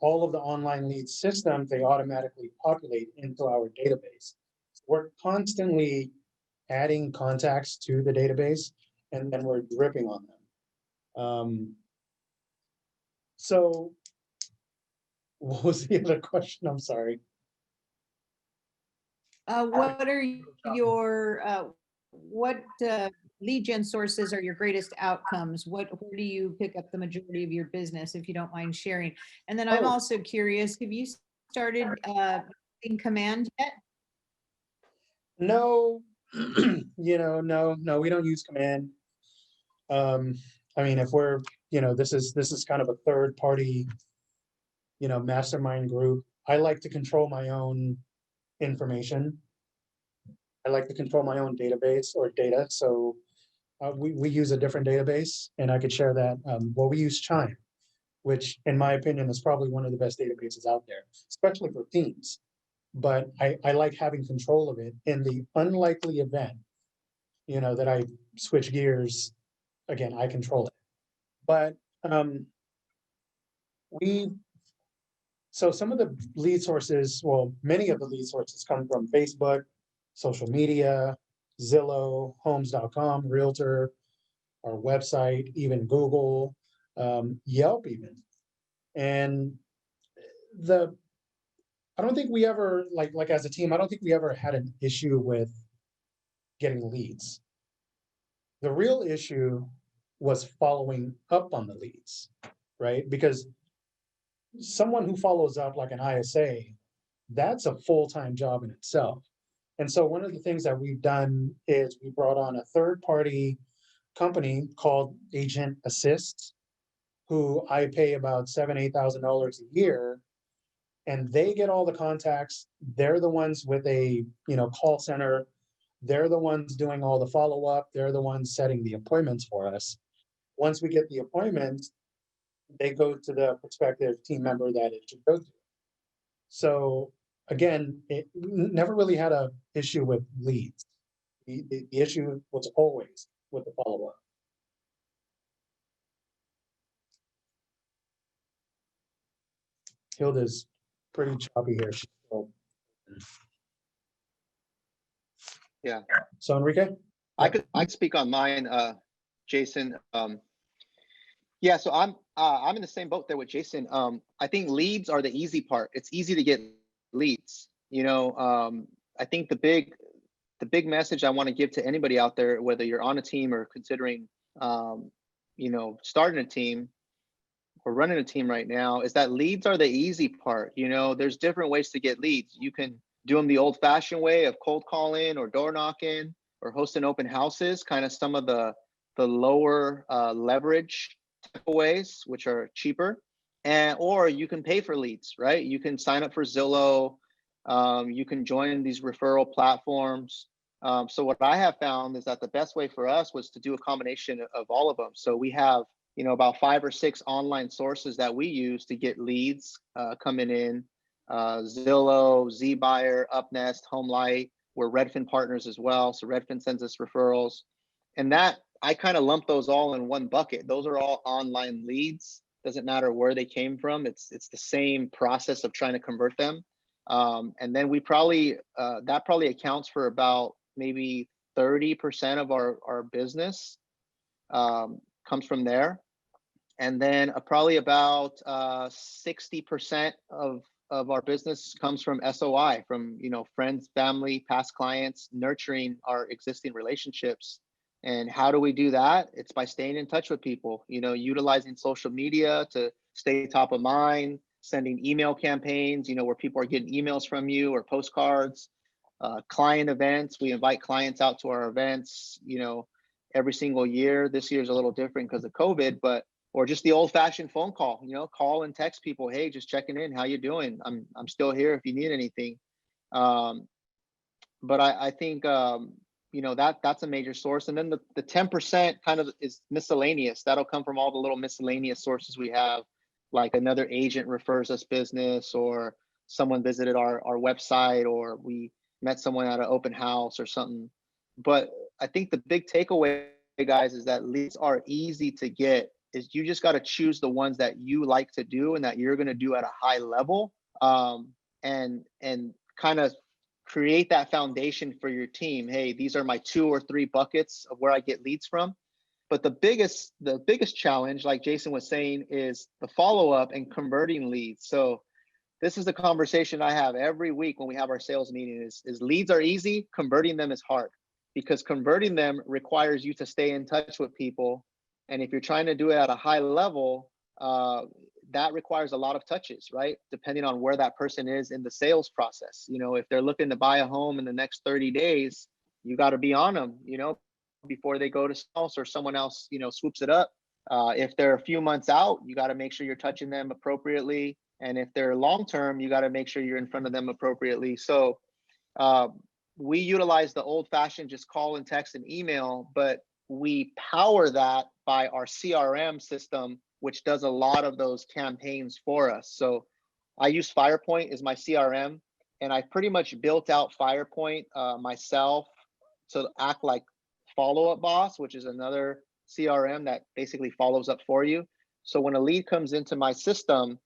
all of the online lead systems, they automatically populate into our database. So we're constantly adding contacts to the database, and then we're dripping on them. So what was the other question? I'm sorry. What are your what lead gen sources are your greatest outcomes? Where do you pick up the majority of your business, if you don't mind sharing? And then I'm Oh. also curious, have you started in Command yet? No, no, we don't use command. I mean, if we're, this is kind of a third party, mastermind group. I like to control my own information. I like to control my own database or data. So we use a different database, and I could share that. Well, we use Chime, which in my opinion is probably one of the best databases out there, especially for teams. But I like having control of it in the unlikely event, that I switch gears again, I control it. But so some of the lead sources, well, many of the lead sources come from Facebook, social media, Zillow, homes.com, Realtor, our website, even Google, Yelp even. And I don't think we ever, like as a team, I don't think we ever had an issue with getting leads. The real issue was following up on the leads, right? Because someone who follows up like an ISA, that's a full-time job in itself. And so one of the things that we've done is we brought on a third-party company called Agent Assist, who I pay about $7,000, $8,000 a year, and they get all the contacts. They're the ones with a call center. They're the ones doing all the follow-up. They're the ones setting the appointments for us. Once we get the appointments, they go to the prospective team member that it should go to. So again, it never really had an issue with leads. The issue was always with the follow-up. Hilda's pretty choppy here. Yeah. So Enrique? I could speak on mine, Jason. Yeah, so I'm in the same boat there with Jason. I think leads are the easy part. It's easy to get leads. I think the big message I want to give to anybody out there, whether you're on a team or considering starting a team or running a team right now, is that leads are the easy part. There's different ways to get leads. You can do them the old-fashioned way of cold calling or door knocking or hosting open houses, kind of some of the lower leverage type of ways, which are cheaper. Or you can pay for leads, right? You can sign up for Zillow. You can join these referral platforms. So what I have found is that the best way for us was to do a combination of all of them. So we have, about 5 or 6 online sources that we use to get leads coming in. Zillow, ZBuyer, UpNest, HomeLight. We're Redfin partners as well. So Redfin sends us referrals. And that, I kind of lump those all in one bucket. Those are all online leads. Doesn't matter where they came from. It's the same process of trying to convert them. And then we that probably accounts for about maybe 30% of our business comes from there. And then probably about 60% of our business comes from SOI, from friends, family, past clients, nurturing our existing relationships. And how do we do that? It's by staying in touch with people, utilizing social media to stay top of mind, sending email campaigns, where people are getting emails from you or postcards, client events. We invite clients out to our events, every single year. This year's a little different because of COVID, but or just the old-fashioned phone call, call and text people, hey, just checking in, how you doing? I'm still here if you need anything. But I think that's a major source. And then the 10% kind of is miscellaneous. That'll come from all the little miscellaneous sources we have, like another agent refers us business, or someone visited our website, or we met someone at an open house or something. But I think the big takeaway, guys, is that leads are easy to get. Is you just got to choose the ones that you like to do and that you're going to do at a high level, and kind of create that foundation for your team. Hey, these are my 2 or 3 buckets of where I get leads from. But the biggest challenge, like Jason was saying, is the follow-up and converting leads. So this is the conversation I have every week when we have our sales meeting is leads are easy, converting them is hard, because converting them requires you to stay in touch with people. And if you're trying to do it at a high level, that requires a lot of touches, right? Depending on where that person is in the sales process. If they're looking to buy a home in the next 30 days, you got to be on them, before they go to house or someone else, swoops it up. If they're a few months out, you got to make sure you're touching them appropriately. And if they're long-term, you got to make sure you're in front of them appropriately. So we utilize the old-fashioned just call and text and email, but we power that by our CRM system, which does a lot of those campaigns for us. So I use FirePoint as my CRM, and I pretty much built out FirePoint myself to act like Follow-Up Boss, which is another CRM that basically follows up for you. So when a lead comes into my system,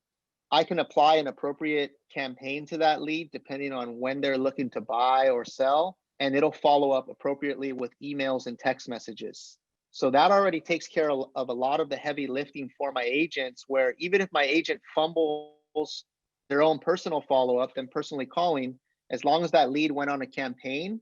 I can apply an appropriate campaign to that lead depending on when they're looking to buy or sell, and it'll follow up appropriately with emails and text messages. So that already takes care of a lot of the heavy lifting for my agents, where even if my agent fumbles their own personal follow-up, them personally calling, as long as that lead went on a campaign,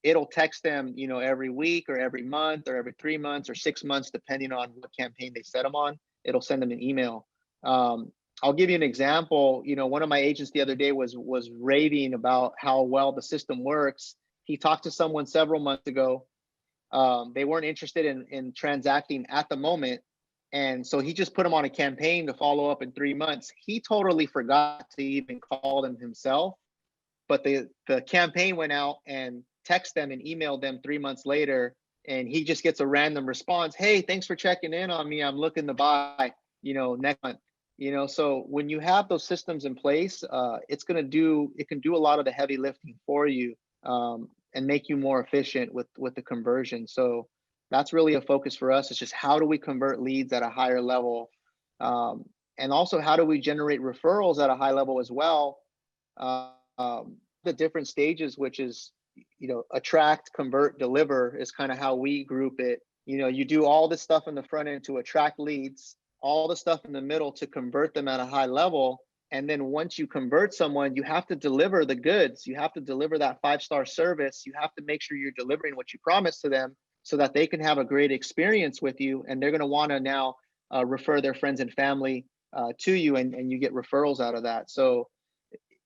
it'll text them, every week or every month or every 3 months or 6 months, depending on what campaign they set them on. It'll send them an email. I'll give you an example. One of my agents the other day was raving about how well the system works. He talked to someone several months ago. They weren't interested in transacting at the moment. And so he just put them on a campaign to follow up in 3 months. He totally forgot to even call them himself, but the campaign went out and texted them and emailed them 3 months later. And he just gets a random response. Hey, thanks for checking in on me. I'm looking to buy, next month. So when you have those systems in place, it can do a lot of the heavy lifting for you, and make you more efficient with the conversion. So that's really a focus for us. It's just how do we convert leads at a higher level, and also how do we generate referrals at a high level as well. The different stages, which is attract, convert, deliver, is kind of how we group it. You do all this stuff in the front end to attract leads, all the stuff in the middle to convert them at a high level. And then once you convert someone, you have to deliver the goods. You have to deliver that 5-star service. You have to make sure you're delivering what you promised to them so that they can have a great experience with you. And they're going to want to now refer their friends and family to you, and you get referrals out of that. So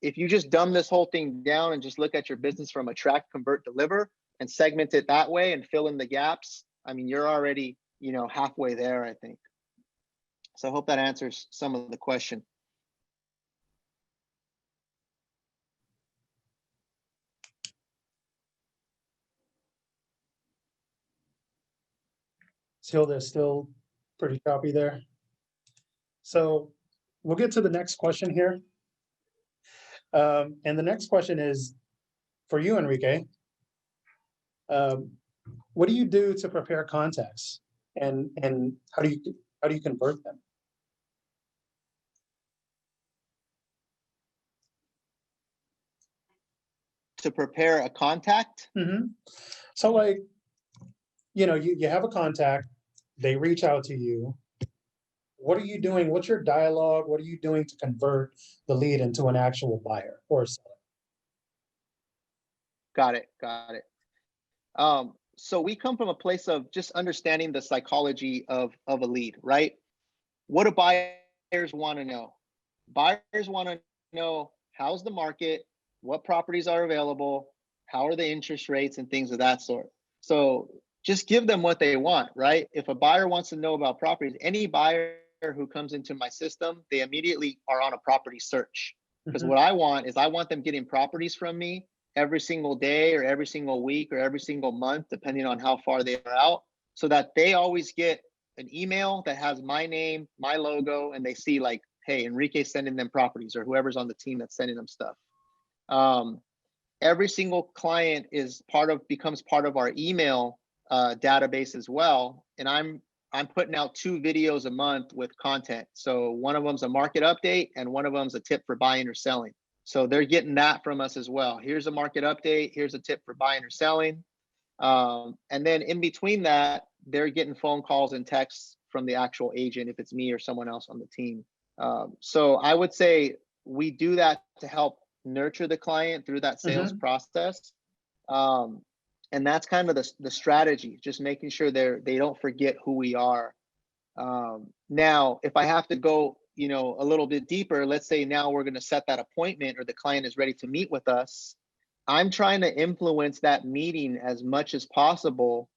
if you just dumb this whole thing down and just look at your business from attract, convert, deliver, and segment it that way and fill in the gaps, I mean, you're already, halfway there, I think. So I hope that answers some of the question. Hilda is still pretty choppy there. So we'll get to the next question here. And the next question is for you, Enrique. What do you do to prepare contacts, and how do you convert them? To prepare a contact? Mm-hmm. So like, you have a contact, they reach out to you. What are you doing? What's your dialogue? What are you doing to convert the lead into an actual buyer or seller? Got it. So we come from a place of just understanding the psychology of a lead, right? What do buyers want to know? Buyers want to know, how's the market? What properties are available? How are the interest rates and things of that sort? So just give them what they want, right? If a buyer wants to know about properties, any buyer who comes into my system, they immediately are on a property search. Because Mhm. what I want is I want them getting properties from me every single day or every single week or every single month, depending on how far they are out, so that they always get an email that has my name, my logo, and they see like, hey, Enrique's sending them properties, or whoever's on the team that's sending them stuff. Every single client becomes part of our email database as well. And I'm putting out 2 videos a month with content. So one of them's a market update and one of them's a tip for buying or selling. So they're getting that from us as well. Here's a market update. Here's a tip for buying or selling. And then in between that, they're getting phone calls and texts from the actual agent if it's me or someone else on the team. So I would say we do that to help nurture the client through that sales process. And that's kind of the strategy, just making sure they don't forget who we are. Now, if I have to go, a little bit deeper, let's say now we're going to set that appointment or the client is ready to meet with us. I'm trying to influence that meeting as much as possible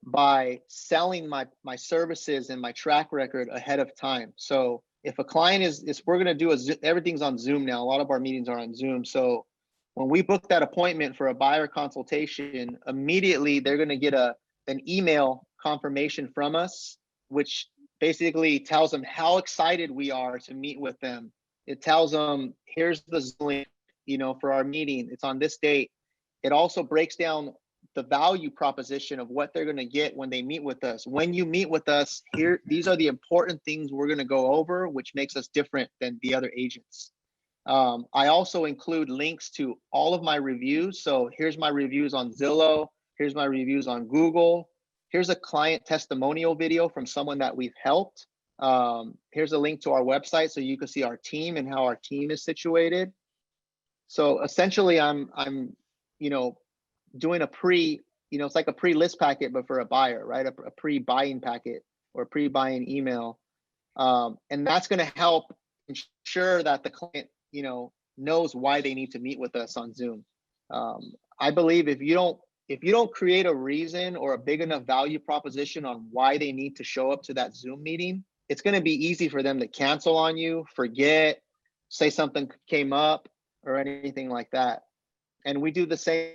by selling my services and my track record ahead of time. So if a client we're going to do everything's on Zoom now. A lot of our meetings are on Zoom. So when we book that appointment for a buyer consultation, immediately they're going to get an email confirmation from us, which basically tells them how excited we are to meet with them. It tells them, here's the Zoom link, for our meeting. It's on this date. It also breaks down the value proposition of what they're going to get when they meet with us. When you meet with us, these are the important things we're going to go over, which makes us different than the other agents. I also include links to all of my reviews. So here's my reviews on Zillow. Here's my reviews on Google. Here's a client testimonial video from someone that we've helped. Here's a link to our website so you can see our team and how our team is situated. So essentially, I'm doing it's like a pre-list packet, but for a buyer, right? A pre-buying packet or a pre-buying email. And that's going to help ensure that the client, knows why they need to meet with us on Zoom. I believe if you don't create a reason or a big enough value proposition on why they need to show up to that Zoom meeting, it's going to be easy for them to cancel on you, forget, say something came up or anything like that. And we do the same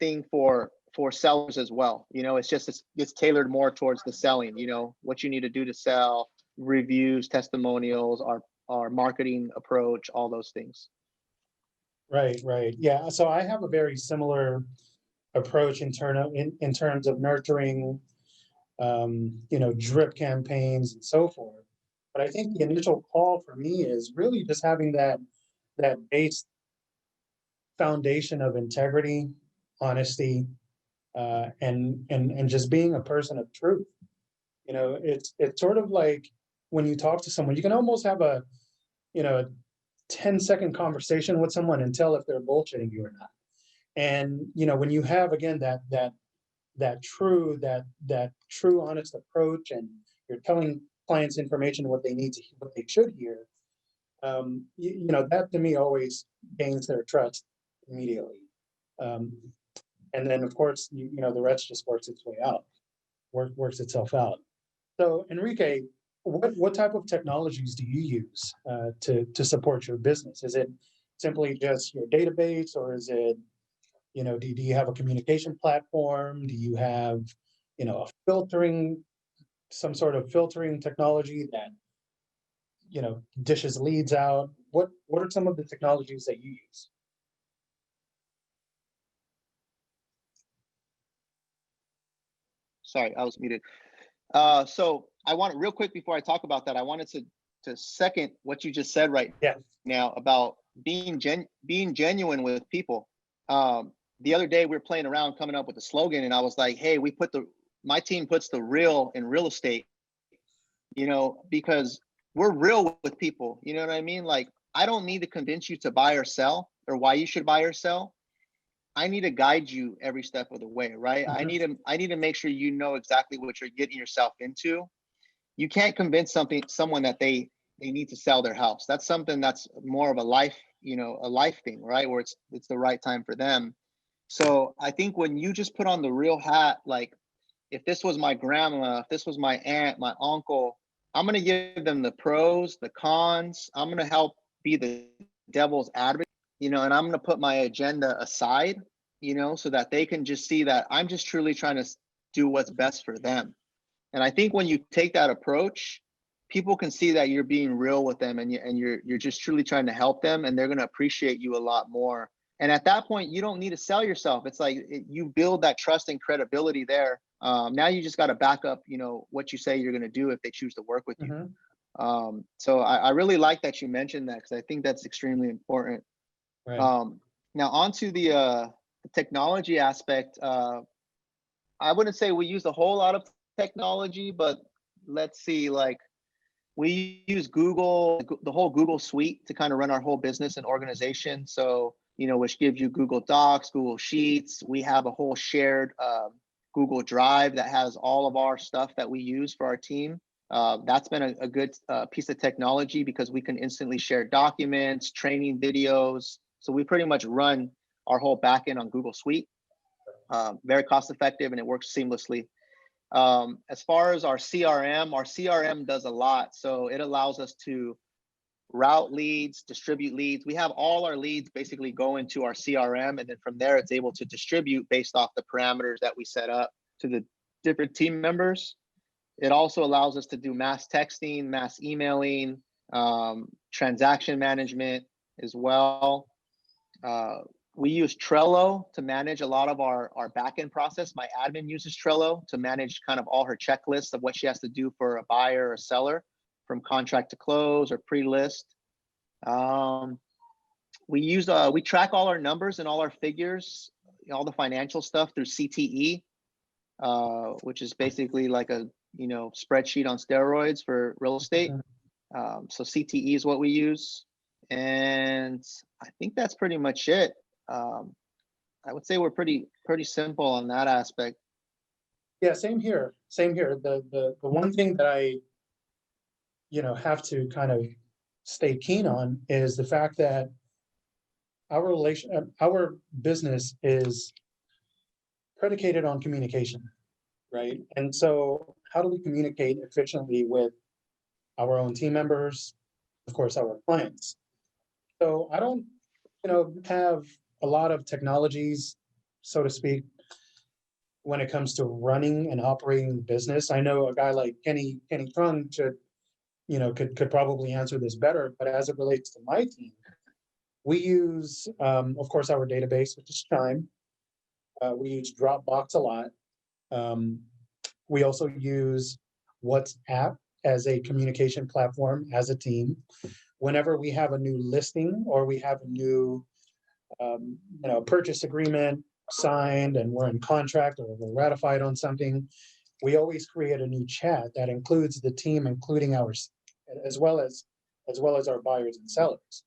thing for sellers as well. It's tailored more towards the selling, what you need to do to sell, reviews, testimonials, our marketing approach, all those things. Right. Yeah. So I have a very similar approach in terms of nurturing, drip campaigns and so forth. But I think the initial call for me is really just having that base foundation of integrity, honesty, and just being a person of truth. It's sort of like when you talk to someone, you can almost have a 10-second conversation with someone and tell if they're bullshitting you or not. And when you have, again, that true honest approach, and you're telling clients information, what they need to, what they should hear, that to me always gains their trust immediately. And then of course, the rest just works itself out. So Enrique, what type of technologies do you use to support your business? Is it simply just your database, or is it, do you have a communication platform? Do you have, some sort of filtering technology that, dishes leads out? What are some of the technologies that you use? Sorry, I was muted. So I want, real quick before I talk about that, I wanted to second what you just said right now about being genuine with people. The other day we were playing around coming up with a slogan, and I was like, hey, my team puts the real in real estate, because we're real with people. You know what I mean? Like, I don't need to convince you to buy or sell, or why you should buy or sell. I need to guide you every step of the way, right? I need to make sure you know exactly what you're getting yourself into. You can't convince someone that they need to sell their house. That's something that's more of a life thing, right? Where it's the right time for them. So I think when you just put on the real hat, like, if this was my grandma, if this was my aunt, my uncle, I'm going to give them the pros, the cons. I'm going to help be the devil's advocate, and I'm going to put my agenda aside, so that they can just see that I'm just truly trying to do what's best for them. And I think when you take that approach, people can see that you're being real with them, and you're just truly trying to help them, and they're going to appreciate you a lot more. And at that point, you don't need to sell yourself. It's like you build that trust and credibility there. Now you just got to back up, what you say you're going to do if they choose to work with you. So I really like that you mentioned that, because I think that's extremely important. Right. Now onto the technology aspect. I wouldn't say we use a whole lot of technology, but let's see, like we use Google, the whole Google suite to kind of run our whole business and organization. So, which gives you Google Docs, Google Sheets. We have a whole shared Google Drive that has all of our stuff that we use for our team. That's been a good piece of technology, because we can instantly share documents, training videos. So we pretty much run our whole backend on Google Suite. Very cost effective, and it works seamlessly. As far as our CRM does a lot. So it allows us to route leads, distribute leads. We have all our leads basically go into our CRM, and then from there it's able to distribute based off the parameters that we set up to the different team members. It also allows us to do mass texting, mass emailing, transaction management as well. We use Trello to manage a lot of our backend process. My admin uses Trello to manage kind of all her checklists of what she has to do for a buyer or a seller, from contract to close or pre-list. We track all our numbers and all our figures, all the financial stuff through CTE, which is basically like a spreadsheet on steroids for real estate. So CTE is what we use, and I think that's pretty much it. I would say we're pretty simple on that aspect. Yeah, same here. The one thing that I, have to kind of stay keen on is the fact that our business is predicated on communication, right? And so how do we communicate efficiently with our own team members, of course, our clients? So I don't, have a lot of technologies, so to speak, when it comes to running and operating the business. I know a guy like Kenny Trung could probably answer this better, but as it relates to my team, we use, of course, our database, which is Chime. We use Dropbox a lot. We also use WhatsApp as a communication platform as a team. Whenever we have a new listing or we have a new purchase agreement signed and we're in contract or we're ratified on something, we always create a new chat that includes the team, including ours, as well as our buyers and sellers.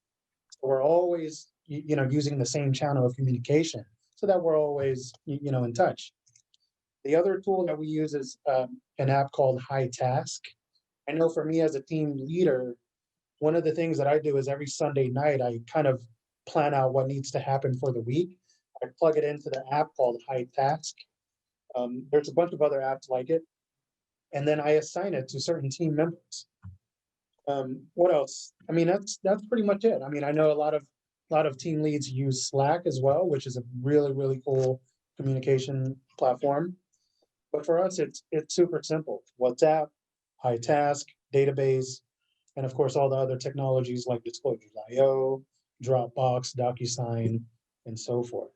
So we're always, using the same channel of communication so that we're always, in touch. The other tool that we use is an app called High Task. I know for me as a team leader, one of the things that I do is every Sunday night, I kind of plan out what needs to happen for the week. I plug it into the app called High Task. There's a bunch of other apps like it. And then I assign it to certain team members. What else? I mean, that's pretty much it. I mean, I know a lot of team leads use Slack as well, which is a really, really cool communication platform. But for us, it's super simple. WhatsApp, High Task, database, and of course, all the other technologies like Disclosures.io, Dropbox, DocuSign, and so forth.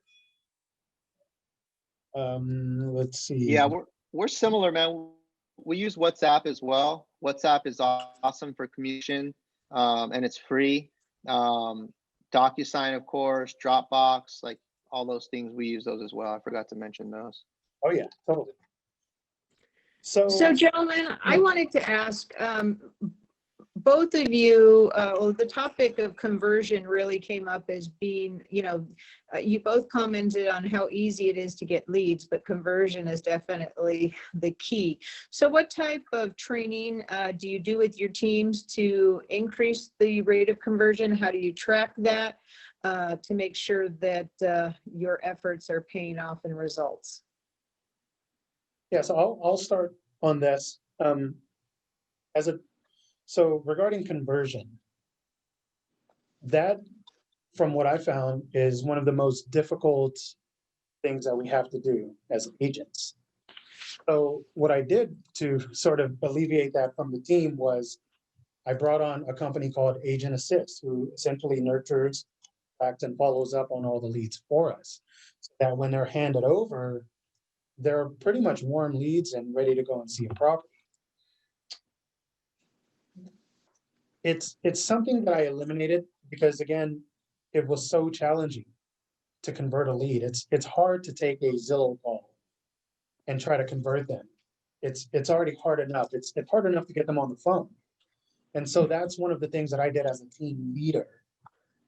Let's see. Yeah, we're similar, man. We use WhatsApp as well. WhatsApp is awesome for communication, and it's free. DocuSign, of course, Dropbox, like all those things, we use those as well. I forgot to mention those. Oh yeah, totally. So gentlemen, I wanted to ask, both of you, the topic of conversion really came up as being, you both commented on how easy it is to get leads, but conversion is definitely the key. So what type of training do you do with your teams to increase the rate of conversion? How do you track that to make sure that your efforts are paying off in results? Yeah, so I'll start on this. So regarding conversion, that, from what I found, is one of the most difficult things that we have to do as agents. So what I did to sort of alleviate that from the team was I brought on a company called Agent Assist, who essentially nurtures, tracks, and follows up on all the leads for us. So that when they're handed over, they're pretty much warm leads and ready to go and see a property. It's something that I eliminated because, again, it was so challenging to convert a lead. It's hard to take a Zillow call and try to convert them. It's already hard enough. It's hard enough to get them on the phone. And so that's one of the things that I did as a team leader,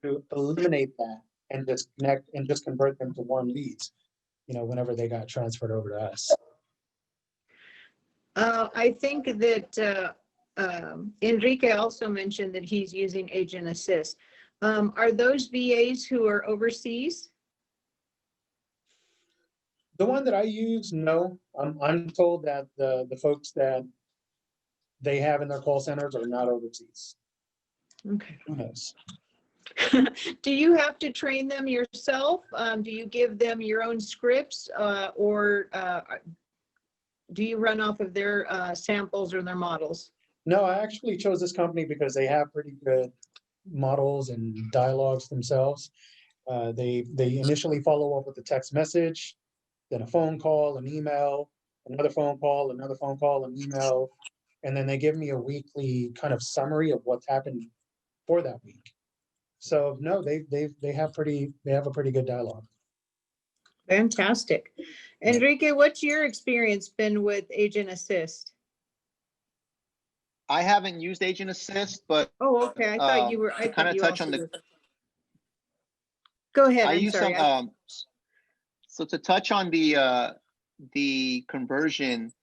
to eliminate that and just connect and just convert them to warm leads, whenever they got transferred over to us. I think that Enrique also mentioned that he's using Agent Assist. Are those VAs who are overseas? The one that I use, no. I'm told that the folks that they have in their call centers are not overseas. Okay. Who knows? Do you have to train them yourself? Do you give them your own scripts, or do you run off of their samples or their models? No, I actually chose this company because they have pretty good models and dialogues themselves. They initially follow up with a text message, then a phone call, an email, another phone call, an email, and then they give me a weekly kind of summary of what's happened for that week. So no, they have a pretty good dialogue. Fantastic. Enrique, what's your experience been with Agent Assist? I haven't used Agent Assist, but Oh, okay. I thought you were. I kind thought of you touch on also the. were. Go ahead. I I'm use sorry. some. So to touch on the conversion,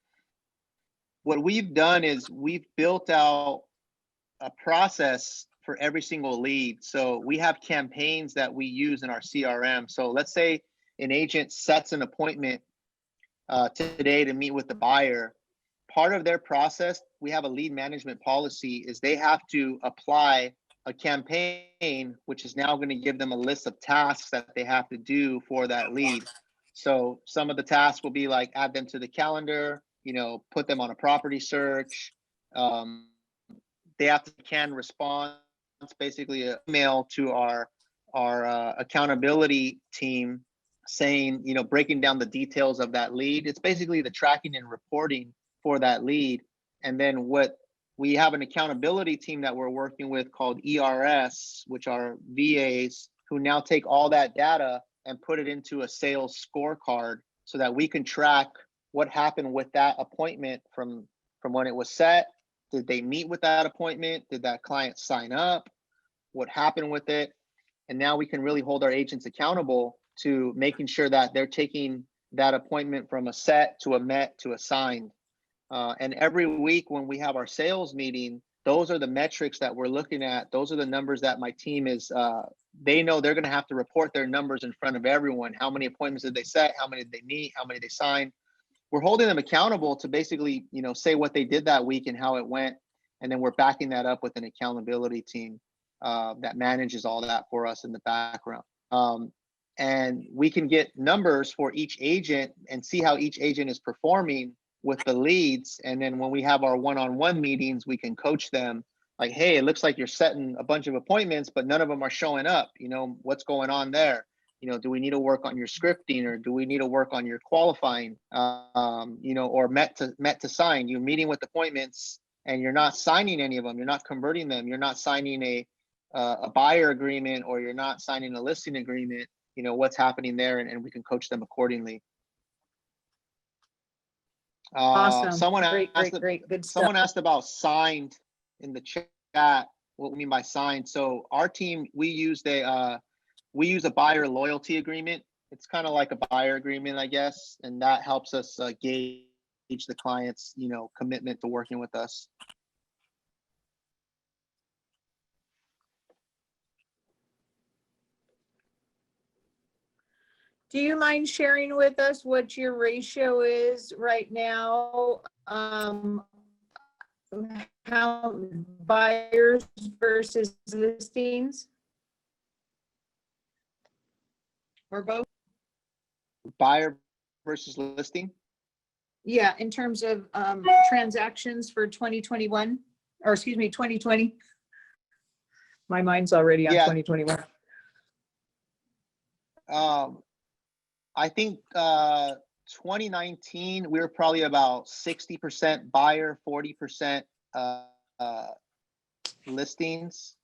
what we've done is we've built out a process for every single lead. So we have campaigns that we use in our CRM. So let's say an agent sets an appointment today to meet with the buyer. Part of their process, we have a lead management policy, is they have to apply a campaign, which is now going to give them a list of tasks that they have to do for that lead. So some of the tasks will be like add them to the calendar, put them on a property search. They have to can response, basically an email to our accountability team saying, breaking down the details of that lead. It's basically the tracking and reporting for that lead. And then what we have an accountability team that we're working with called ERS, which are VAs who now take all that data and put it into a sales scorecard so that we can track what happened with that appointment from when it was set. Did they meet with that appointment? Did that client sign up? What happened with it? And now we can really hold our agents accountable to making sure that they're taking that appointment from a set to a met to a signed. And every week when we have our sales meeting, those are the metrics that we're looking at. Those are the numbers that my team is, they know they're going to have to report their numbers in front of everyone. How many appointments did they set? How many did they meet? How many did they sign? We're holding them accountable to basically, say what they did that week and how it went. And then we're backing that up with an accountability team that manages all that for us in the background. And we can get numbers for each agent and see how each agent is performing with the leads. And then when we have our one-on-one meetings, we can coach them like, hey, it looks like you're setting a bunch of appointments, but none of them are showing up. What's going on there? Do we need to work on your scripting, or do we need to work on your qualifying, or met to sign? You're meeting with appointments and you're not signing any of them. You're not converting them. You're not signing a buyer agreement, or you're not signing a listing agreement. What's happening there, and we can coach them accordingly. Awesome. Someone great. Good stuff. Someone asked about signed in the chat. What we mean by signed. So our team, we use a buyer loyalty agreement. It's kind of like a buyer agreement, I guess, and that helps us gauge the client's commitment to working with us. Do you mind sharing with us what your ratio is right now? How buyers versus listings? Or both? Buyer versus listing? Yeah, in terms of transactions for 2021, or excuse me, 2020. My mind's already on Yeah. 2021. I think 2019, we were probably about 60% buyer, 40% listings.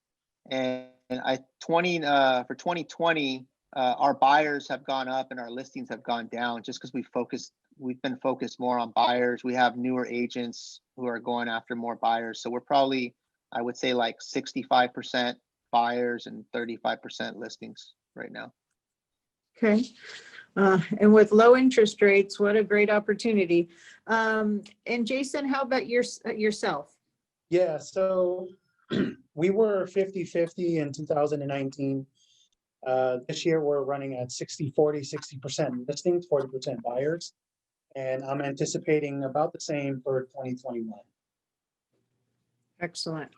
And for 2020, our buyers have gone up and our listings have gone down just because we've been focused more on buyers. We have newer agents who are going after more buyers. So we're probably, I would say, like 65% buyers and 35% listings right now. Okay. And with low interest rates, what a great opportunity. And Jason, how about yourself? Yeah, so we were 50-50 in 2019. This year we're running at 60-40, 60% listings, 40% buyers. And I'm anticipating about the same for 2021. Excellent.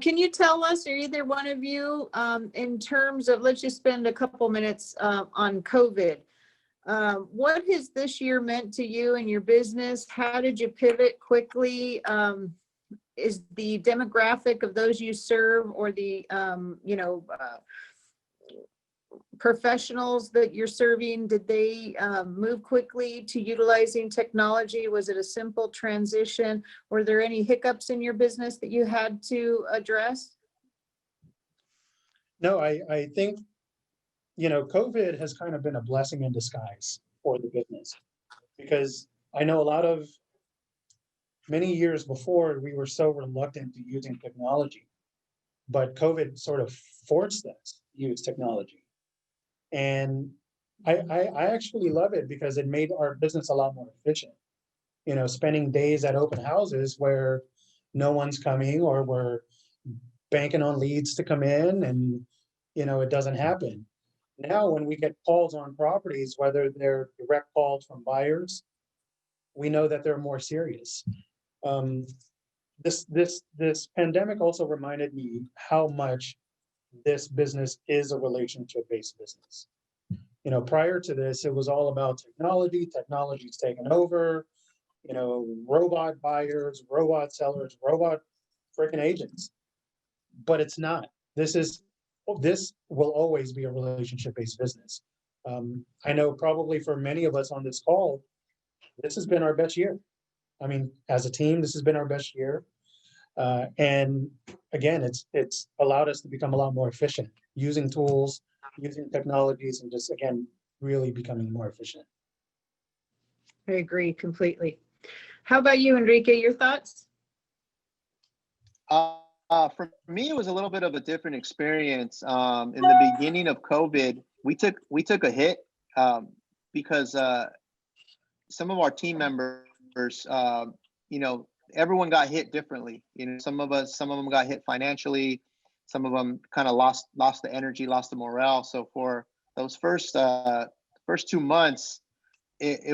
Can you tell us, or either one of you, in terms of, let's just spend a couple minutes on COVID. What has this year meant to you and your business? How did you pivot quickly? Is the demographic of those you serve, or the professionals that you're serving, did they move quickly to utilizing technology? Was it a simple transition? Were there any hiccups in your business that you had to address? No, I think, COVID has kind of been a blessing in disguise for the business, because I know many years before, we were so reluctant to using technology, but COVID sort of forced us to use technology. And I actually love it because it made our business a lot more efficient. Spending days at open houses where no one's coming, or we're banking on leads to come in, and it doesn't happen. Now, when we get calls on properties, whether they're direct calls from buyers, we know that they're more serious. This pandemic also reminded me how much this business is a relationship-based business. Prior to this, it was all about technology. Technology's taken over. Robot buyers, robot sellers, robot freaking agents. But it's not. This will always be a relationship-based business. I know probably for many of us on this call, this has been our best year. I mean, as a team, this has been our best year. And again, it's allowed us to become a lot more efficient, using tools, using technologies, and just, again, really becoming more efficient. I agree completely. How about you, Enrique, your thoughts? For me, it was a little bit of a different experience. In the beginning of COVID, we took a hit because some of our team members, everyone got hit differently. Some of them got hit financially. Some of them kind of lost the energy, lost the morale. So for those first 2 months, it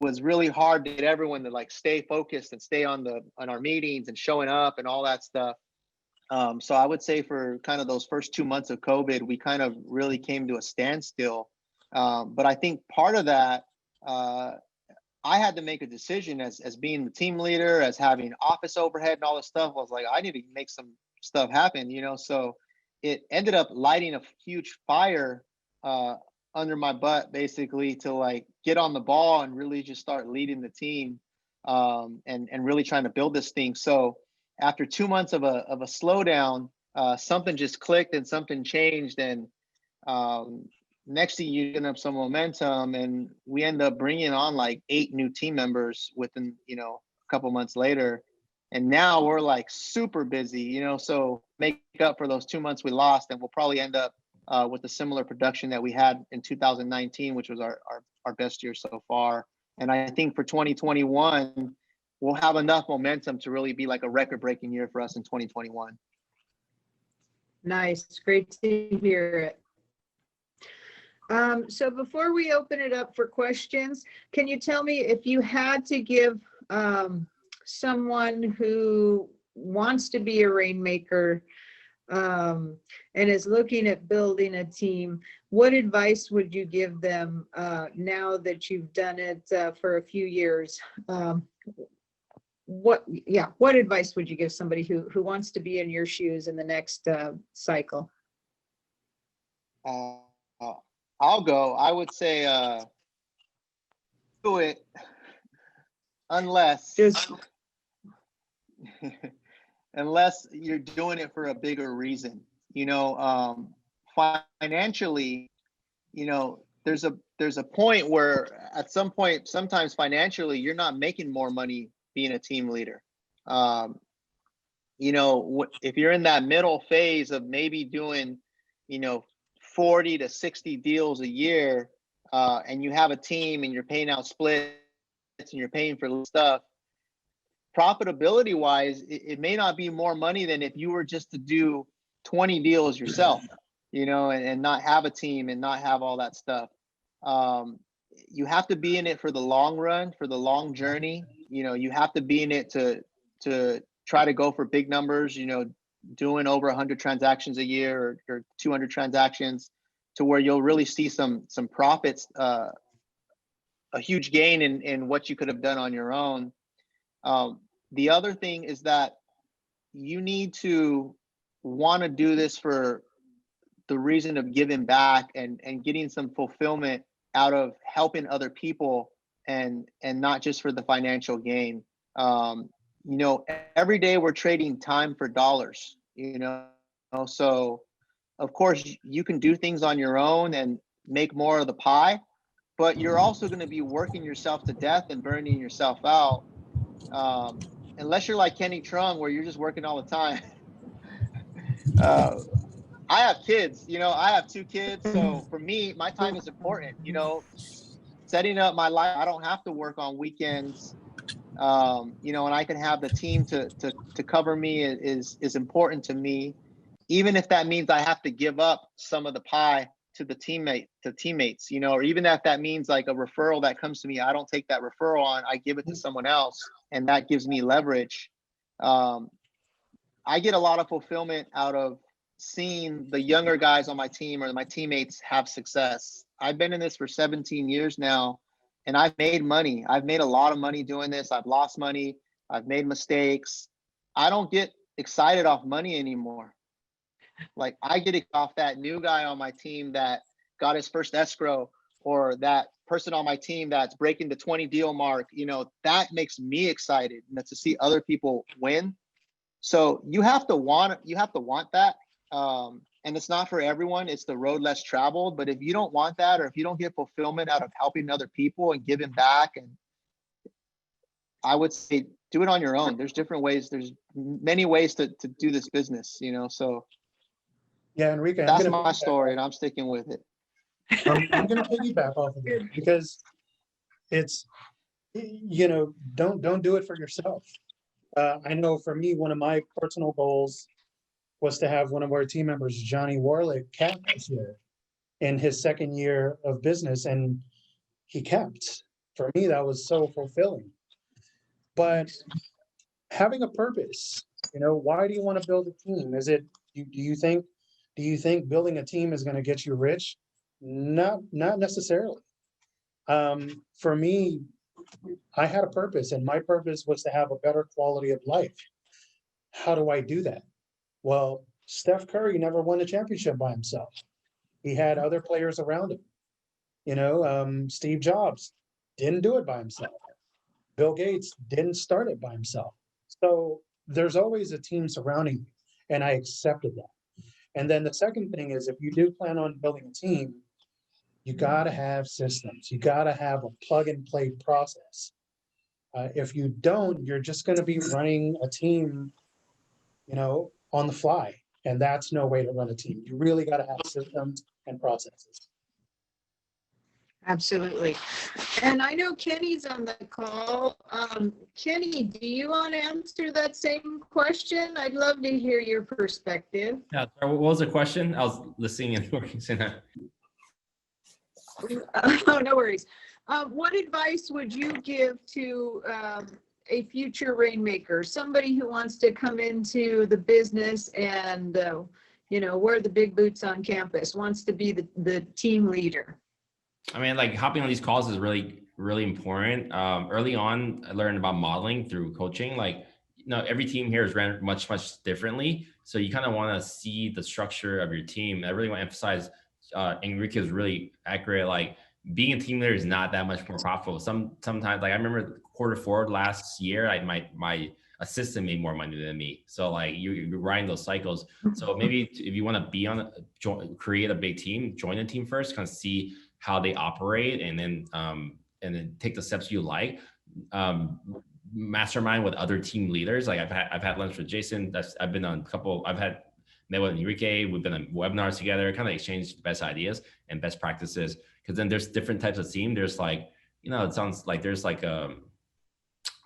was really hard to get everyone to stay focused and stay on our meetings and showing up and all that stuff. So I would say for kind of those first 2 months of COVID, we kind of really came to a standstill. But I think part of that, I had to make a decision as being the team leader, as having office overhead and all this stuff. I was like, I need to make some stuff happen, so it ended up lighting a huge fire under my butt, basically, to get on the ball and really just start leading the team, and really trying to build this thing. So after 2 months of a slowdown, something just clicked and something changed, and next thing you get up some momentum, and we end up bringing on 8 new team members within a couple months later. And now we're super busy, so make up for those 2 months we lost, and we'll probably end up with a similar production that we had in 2019, which was our best year so far. And I think for 2021, we'll have enough momentum to really be a record-breaking year for us in 2021. Nice, great to hear it. So before we open it up for questions, can you tell me if you had to give someone who wants to be a rainmaker and is looking at building a team, what advice would you give them now that you've done it for a few years? What advice would you give somebody who wants to be in your shoes in the next cycle? I'll go. I would say do it unless unless you're doing it for a bigger reason. You know, financially, you know, there's a point where at some point, sometimes financially, you're not making more money being a team leader. You know, if you're in that middle phase of maybe doing, you know, 40 to 60 deals a year, and you have a team and you're paying out splits and you're paying for stuff, profitability wise, it may not be more money than if you were just to do 20 deals yourself, you know, and not have a team and not have all that stuff. You have to be in it for the long run, for the long journey. You know, you have to be in it to try to go for big numbers, you know, doing over 100 transactions a year or 200 transactions, to where you'll really see some profits, a huge gain in what you could have done on your own. The other thing is that you need to want to do this for the reason of giving back and getting some fulfillment out of helping other people, and not just for the financial gain. You know, every day we're trading time for dollars, you know, so of course you can do things on your own and make more of the pie, but you're also going to be working yourself to death and burning yourself out. Unless you're like Kenny Trung, where you're just working all the time. I have kids, you know, I have 2 kids. So for me, my time is important, you know, setting up my life. I don't have to work on weekends, you know, and I can have the team to cover me is important to me. Even if that means I have to give up some of the pie to the teammates, you know, or even if that means like a referral that comes to me, I don't take that referral on, I give it to someone else, and that gives me leverage. I get a lot of fulfillment out of seeing the younger guys on my team or my teammates have success. I've been in this for 17 years now, and I've made money. I've made a lot of money doing this. I've lost money. I've made mistakes. I don't get excited off money anymore. Like, I get off that new guy on my team that got his first escrow, or that person on my team that's breaking the 20 deal mark. You know, that makes me excited, and that's to see other people win. So you have to want that. And it's not for everyone. It's the road less traveled. But if you don't want that, or if you don't get fulfillment out of helping other people and giving back, and I would say do it on your own. There's different ways. There's many ways to do this business, you know, so. Yeah, Enrique, that's my story, and I'm sticking with it. I'm going to piggyback off of it, because it's, you know, don't do it for yourself. I know for me, one of my personal goals was to have one of our team members, Johnny Warlick, cap this year in his 2nd year of business, and he kept. For me, that was so fulfilling. But having a purpose, you know, why do you want to build a team? Is it, do you think building a team is going to get you rich? Not necessarily. For me, I had a purpose, and my purpose was to have a better quality of life. How do I do that? Well, Steph Curry never won a championship by himself. He had other players around him. You know, Steve Jobs didn't do it by himself. Bill Gates didn't start it by himself. So there's always a team surrounding you, and I accepted that. And then the second thing is, if you do plan on building a team, you got to have systems. You got to have a plug and play process. If you don't, you're just going to be running a team, you know, on the fly. And that's no way to run a team. You really got to have systems and processes. Absolutely. And I know Kenny's on the call. Kenny, do you want to answer that same question? I'd love to hear your perspective. Yeah, what was the question? I was listening and working. Oh, no worries. What advice would you give to a future rainmaker, somebody who wants to come into the business and, wear the big boots on campus, wants to be the team leader? I mean, like hopping on these calls is really, really important. Early on, I learned about modeling through coaching. Like, every team here is ran much, much differently. So you kind of want to see the structure of your team. I really want to emphasize, Enrique is really accurate. Like being a team leader is not that much more profitable. Sometimes, like I remember quarter 4 last year, my assistant made more money than me. So like you're riding those cycles. So maybe if you want to be create a big team, join a team first, kind of see how they operate, and then take the steps you like. Mastermind with other team leaders. Like I've had lunch with Jason. I've been on a couple. Met with Enrique. We've been on webinars together. Kind of exchanged best ideas and best practices. Because then there's different types of team. There's like, it sounds like there's like I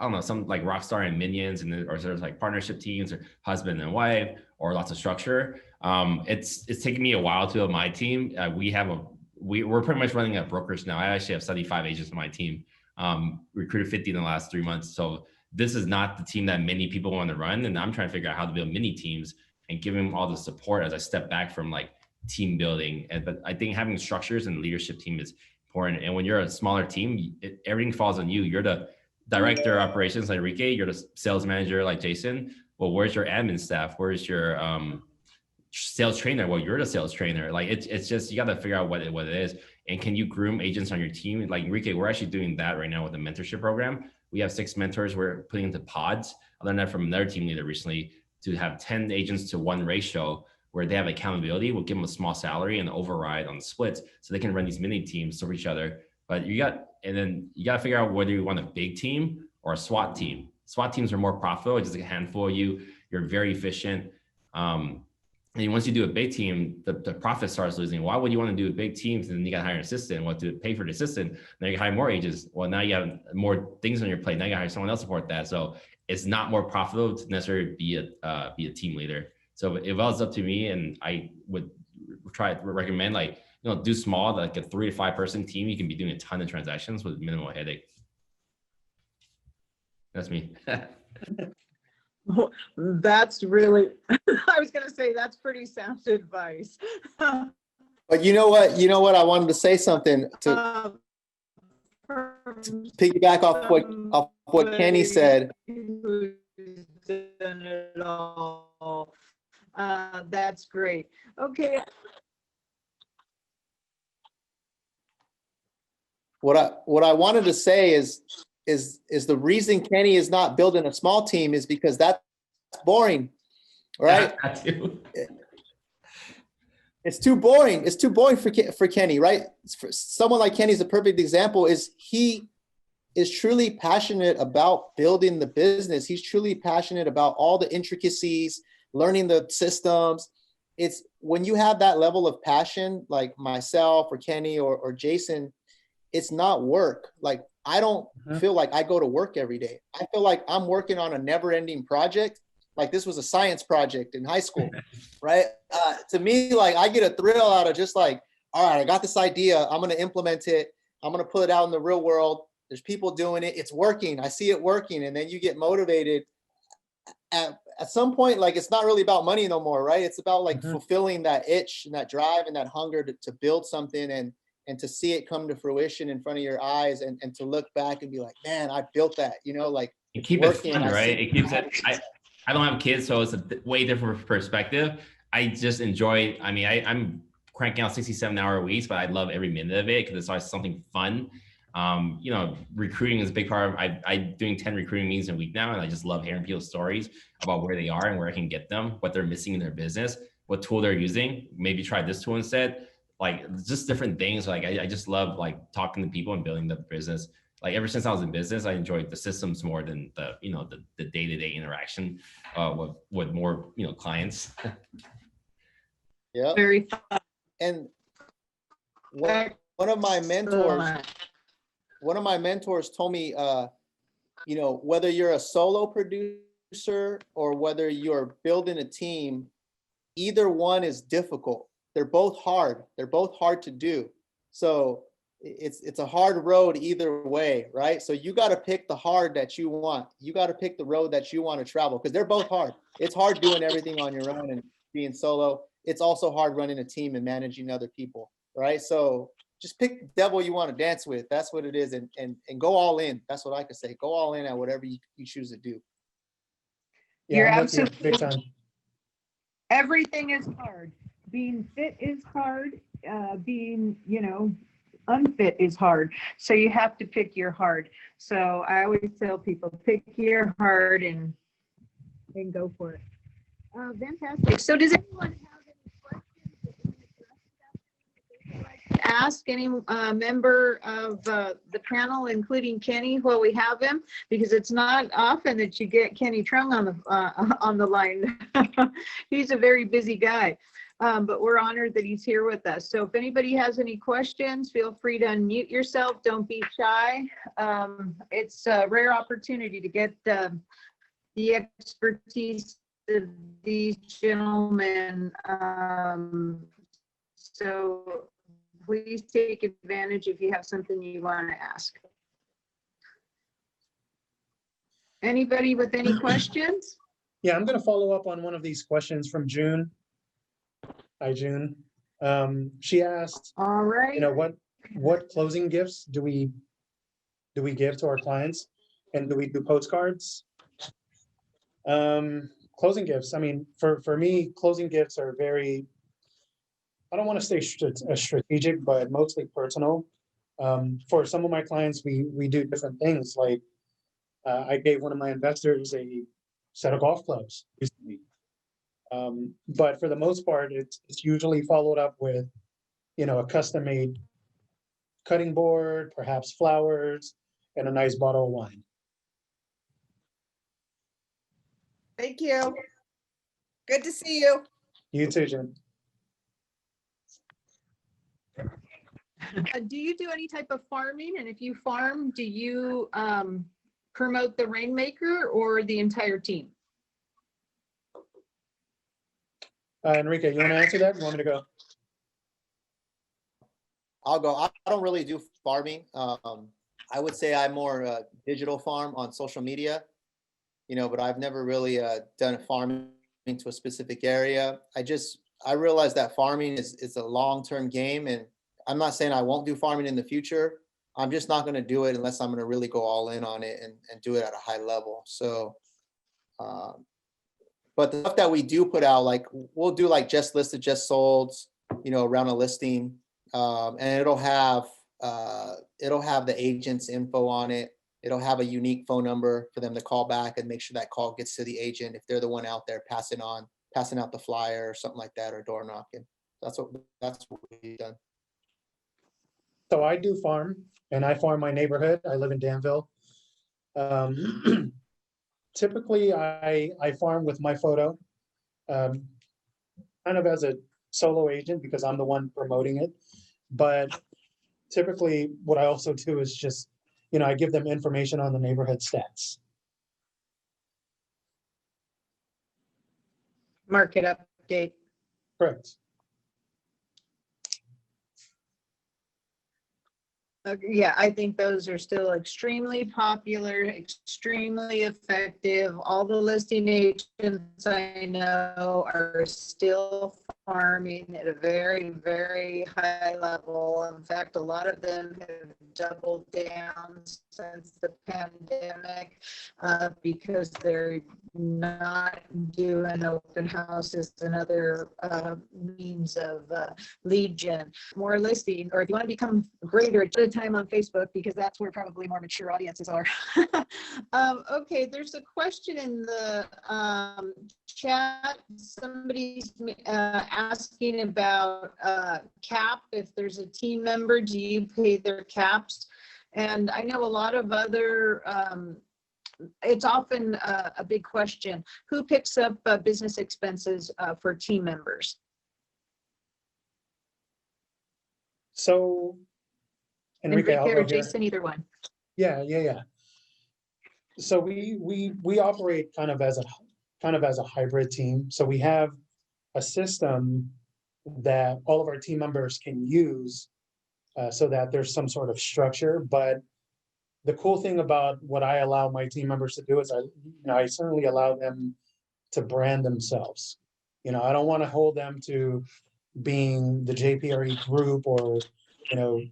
don't know, some like Rockstar and Minions, or there's like partnership teams, or husband and wife, or lots of structure. It's taken me a while to build my team. We're pretty much running at brokers now. I actually have 75 agents on my team. Recruited 50 in the last 3 months. So this is not the team that many people want to run. And I'm trying to figure out how to build mini teams and give them all the support as I step back from like team building. But I think having structures and leadership team is important. And when you're a smaller team, everything falls on you. You're the director of operations like Enrique. You're the sales manager like Jason. Well, where's your admin staff? Where's your sales trainer? Well, you're the sales trainer. Like it's just, you got to figure out what it is. And can you groom agents on your team? Like Enrique, we're actually doing that right now with the mentorship program. We have 6 mentors we're putting into pods. I learned that from another team leader recently, to have 10 agents to 1 ratio where they have accountability. We'll give them a small salary and override on the splits so they can run these mini teams for each other. But you got to figure out whether you want a big team or a SWAT team. SWAT teams are more profitable. It's just a handful of you. You're very efficient. And once you do a big team, the profit starts losing. Why would you want to do a big team? And then you got to hire an assistant. What to pay for the assistant? Now you hire more agents. Well, now you have more things on your plate. Now you hire someone else to support that. So it's not more profitable to necessarily be a team leader. So if it was up to me, and I would recommend do small, like a 3 to 5 person team. You can be doing a ton of transactions with minimal headache. That's me. That's really, I was going to say, that's pretty sound advice. But you know what? I wanted to say something to piggyback off what Kenny said. That's great. Okay. What I wanted to say is the reason Kenny is not building a small team is because that's boring, right? It's too boring. It's too boring for Kenny, right? For someone like Kenny is a perfect example. He is truly passionate about building the business. He's truly passionate about all the intricacies, learning the systems. It's when you have that level of passion, like myself or Kenny or Jason, it's not work. Like I don't feel like I go to work every day. I feel like I'm working on a never-ending project. Like this was a science project in high school, right? To me, like I get a thrill out of just like, all right, I got this idea. I'm going to implement it. I'm going to put it out in the real world. There's people doing it. It's working. I see it working. And then you get motivated. At some point, like it's not really about money no more, right? It's about like fulfilling that itch and that drive and that hunger to build something and to see it come to fruition in front of your eyes and to look back and be like, man, I built that, like and keep it fun, right? It keeps it. I don't have kids, so it's a way different perspective. I just enjoy. I mean, I'm cranking out 67-hour weeks, but I love every minute of it because it's always something fun. Recruiting is a big part of. I'm doing 10 recruiting meetings a week now, and I just love hearing people's stories about where they are and where I can get them, what they're missing in their business, what tool they're using. Maybe try this tool instead. Like just different things. Like I just love like talking to people and building the business. Like ever since I was in business, I enjoyed the systems more than the day-to-day interaction with more clients. Yeah. Very fun. And one of my mentors told me, whether you're a solo producer or whether you're building a team, either one is difficult. They're both hard. They're both hard to do. So it's a hard road either way, right? So you got to pick the hard that you want. You got to pick the road that you want to travel, because they're both hard. It's hard doing everything on your own and being solo. It's also hard running a team and managing other people, right? So just pick the devil you want to dance with. That's what it is, and go all in. That's what I could say. Go all in at whatever you choose to do. Yeah, You're I'm with you absolutely big time. Everything is hard. Being fit is hard. Being, unfit is hard. So you have to pick your hard. So I always tell people, pick your hard and go for it. Fantastic. So does anyone have any questions that you would like to ask any member of the panel, including Kenny, while we have him? Because it's not often that you get Kenny Trung on the line. He's a very busy guy. But we're honored that he's here with us. So if anybody has any questions, feel free to unmute yourself. Don't be shy. It's a rare opportunity to get the expertise of these gentlemen. So please take advantage if you have something you want to ask. Anybody with any questions? Yeah, I'm going to follow up on one of these questions from June. Hi, June. She asked, All right. what closing gifts do we give to our clients, and do we do postcards? Closing gifts. I mean, for me, closing gifts are very, I don't want to say strategic, but mostly personal. For some of my clients, we do different things. Like I gave one of my investors a set of golf clubs recently. But for the most part, it's usually followed up with, a custom-made cutting board, perhaps flowers, and a nice bottle of wine. Thank you. Good to see you. You too, Jen. Do you do any type of farming? And if you farm, do you promote the rainmaker or the entire team? Enrique, you want to answer that? You want me to go? I'll go. I don't really do farming. I would say I'm more digital farm on social media, but I've never really done farming to a specific area. I realize that farming is a long-term game, and I'm not saying I won't do farming in the future. I'm just not going to do it unless I'm going to really go all in on it and do it at a high level. So, but the stuff that we do put out, like we'll do like just listed, just sold, around a listing, and it'll have the agent's info on it. It'll have a unique phone number for them to call back and make sure that call gets to the agent if they're the one out there passing out the flyer or something like that, or door knocking. That's what we've done. So I do farm, and I farm my neighborhood. I live in Danville. Typically, I farm with my photo, kind of as a solo agent because I'm the one promoting it. But typically, what I also do is just, I give them information on the neighborhood stats. Market update. Correct. Yeah, I think those are still extremely popular, extremely effective. All the listing agents I know are still farming at a very, very high level. In fact, a lot of them have doubled down since the pandemic because they're not doing open houses and other means of lead gen. More listing, or if you want to become greater, at a time on Facebook, because that's where probably more mature audiences are. Okay, there's a question in the chat. Somebody's asking about cap. If there's a team member, do you pay their caps? And I know a lot of other, it's often a big question. Who picks up business expenses for team members? So, Enrique, I'll or go here. Jason, either one. Yeah. So we operate kind of as a hybrid team. So we have a system that all of our team members can use so that there's some sort of structure. But the cool thing about what I allow my team members to do is I certainly allow them to brand themselves. I don't want to hold them to being the JPRE group or,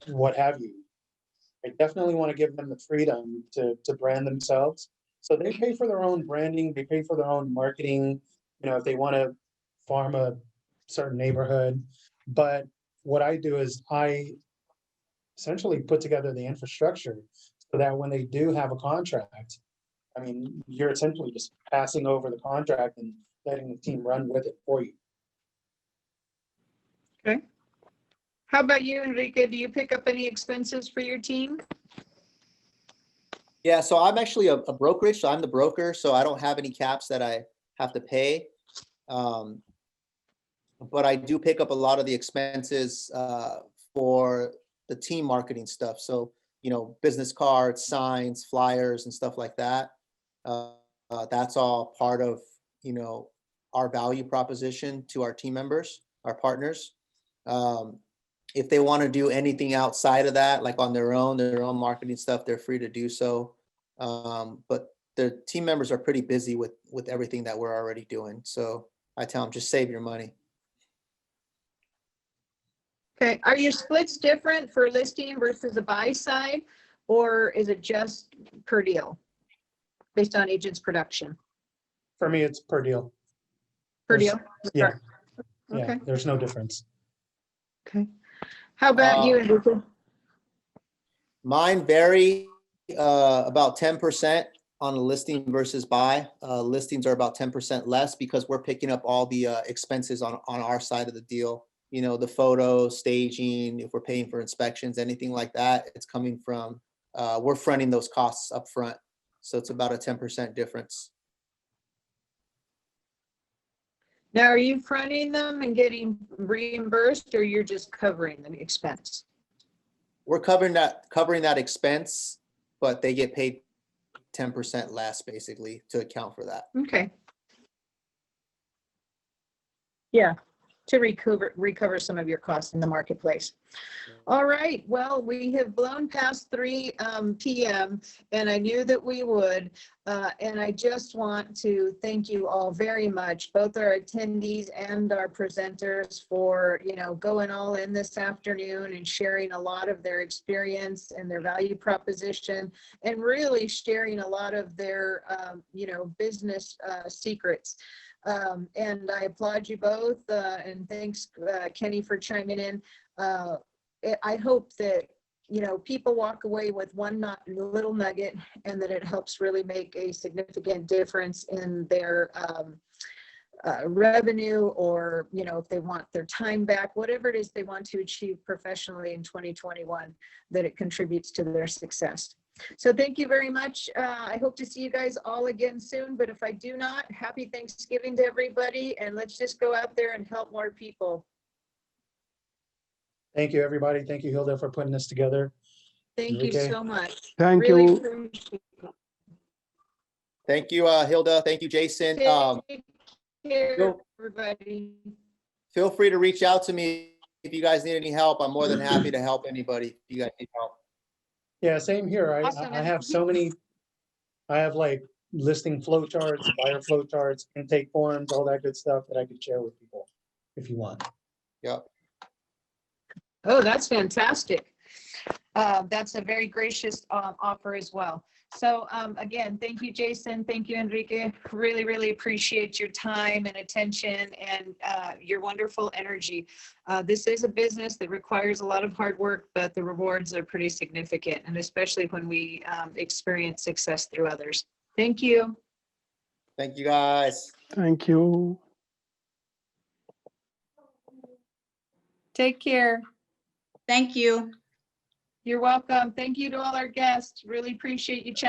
what have you. I definitely want to give them the freedom to brand themselves. So they pay for their own branding, they pay for their own marketing, if they want to farm a certain neighborhood. But what I do is I essentially put together the infrastructure so that when they do have a contract, you're essentially just passing over the contract and letting the team run with it for you. Okay. How about you, Enrique? Do you pick up any expenses for your team? Yeah, so I'm actually a brokerage, so I'm the broker, so I don't have any caps that I have to pay. But I do pick up a lot of the expenses for the team marketing stuff. So, business cards, signs, flyers, and stuff like that. That's all part of, our value proposition to our team members, our partners. If they want to do anything outside of that, like on their own marketing stuff, they're free to do so. But the team members are pretty busy with everything that we're already doing. So I tell them, just save your money. Okay. Are your splits different for listing versus a buy side, or is it just per deal based on agent's production? For me, it's per deal. Per deal? Yeah. Okay. Yeah, there's no difference. Okay. How about you, Enrique? Mine vary about 10% on a listing versus buy. Listings are about 10% less because we're picking up all the expenses on our side of the deal. The photo, staging, if we're paying for inspections, anything like that, it's coming from, we're fronting those costs up front. So it's about a 10% difference. Now, are you fronting them and getting reimbursed, or you're just covering the expense? We're covering that expense, but they get paid 10% less basically to account for that. Okay. Yeah, to recover some of your costs in the marketplace. All right, well, we have blown past 3 p.m. and I knew that we would. And I just want to thank you all very much, both our attendees and our presenters, for going all in this afternoon and sharing a lot of their experience and their value proposition, and really sharing a lot of their business secrets. And I applaud you both, and thanks, Kenny, for chiming in. I hope that people walk away with one little nugget, and that it helps really make a significant difference in their revenue, or if they want their time back, whatever it is they want to achieve professionally in 2021, that it contributes to their success. So thank you very much. I hope to see you guys all again soon, but if I do not, happy Thanksgiving to everybody, and let's just go out there and help more people. Thank you, everybody. Thank you, Hilda, for putting this together. Thank Enrique. you so much. Thank Really you. appreciate it. Thank you, Hilda. Thank you, Jason. Take care, Go. everybody. Feel free to reach out to me if you guys need any help. I'm more than happy to help anybody if you guys need help. Yeah, same here. Awesome. I have so many, I have like listing flow charts, buyer flow charts, intake forms, all that good stuff that I could share with people if you want. Yep. Oh, that's fantastic. That's a very gracious offer as well. So again, thank you, Jason. Thank you, Enrique. Really, really appreciate your time and attention and your wonderful energy. This is a business that requires a lot of hard work, but the rewards are pretty significant, and especially when we experience success through others. Thank you. Thank you, guys. Thank you. Take care. Thank you. You're welcome. Thank you to all our guests. Really appreciate you.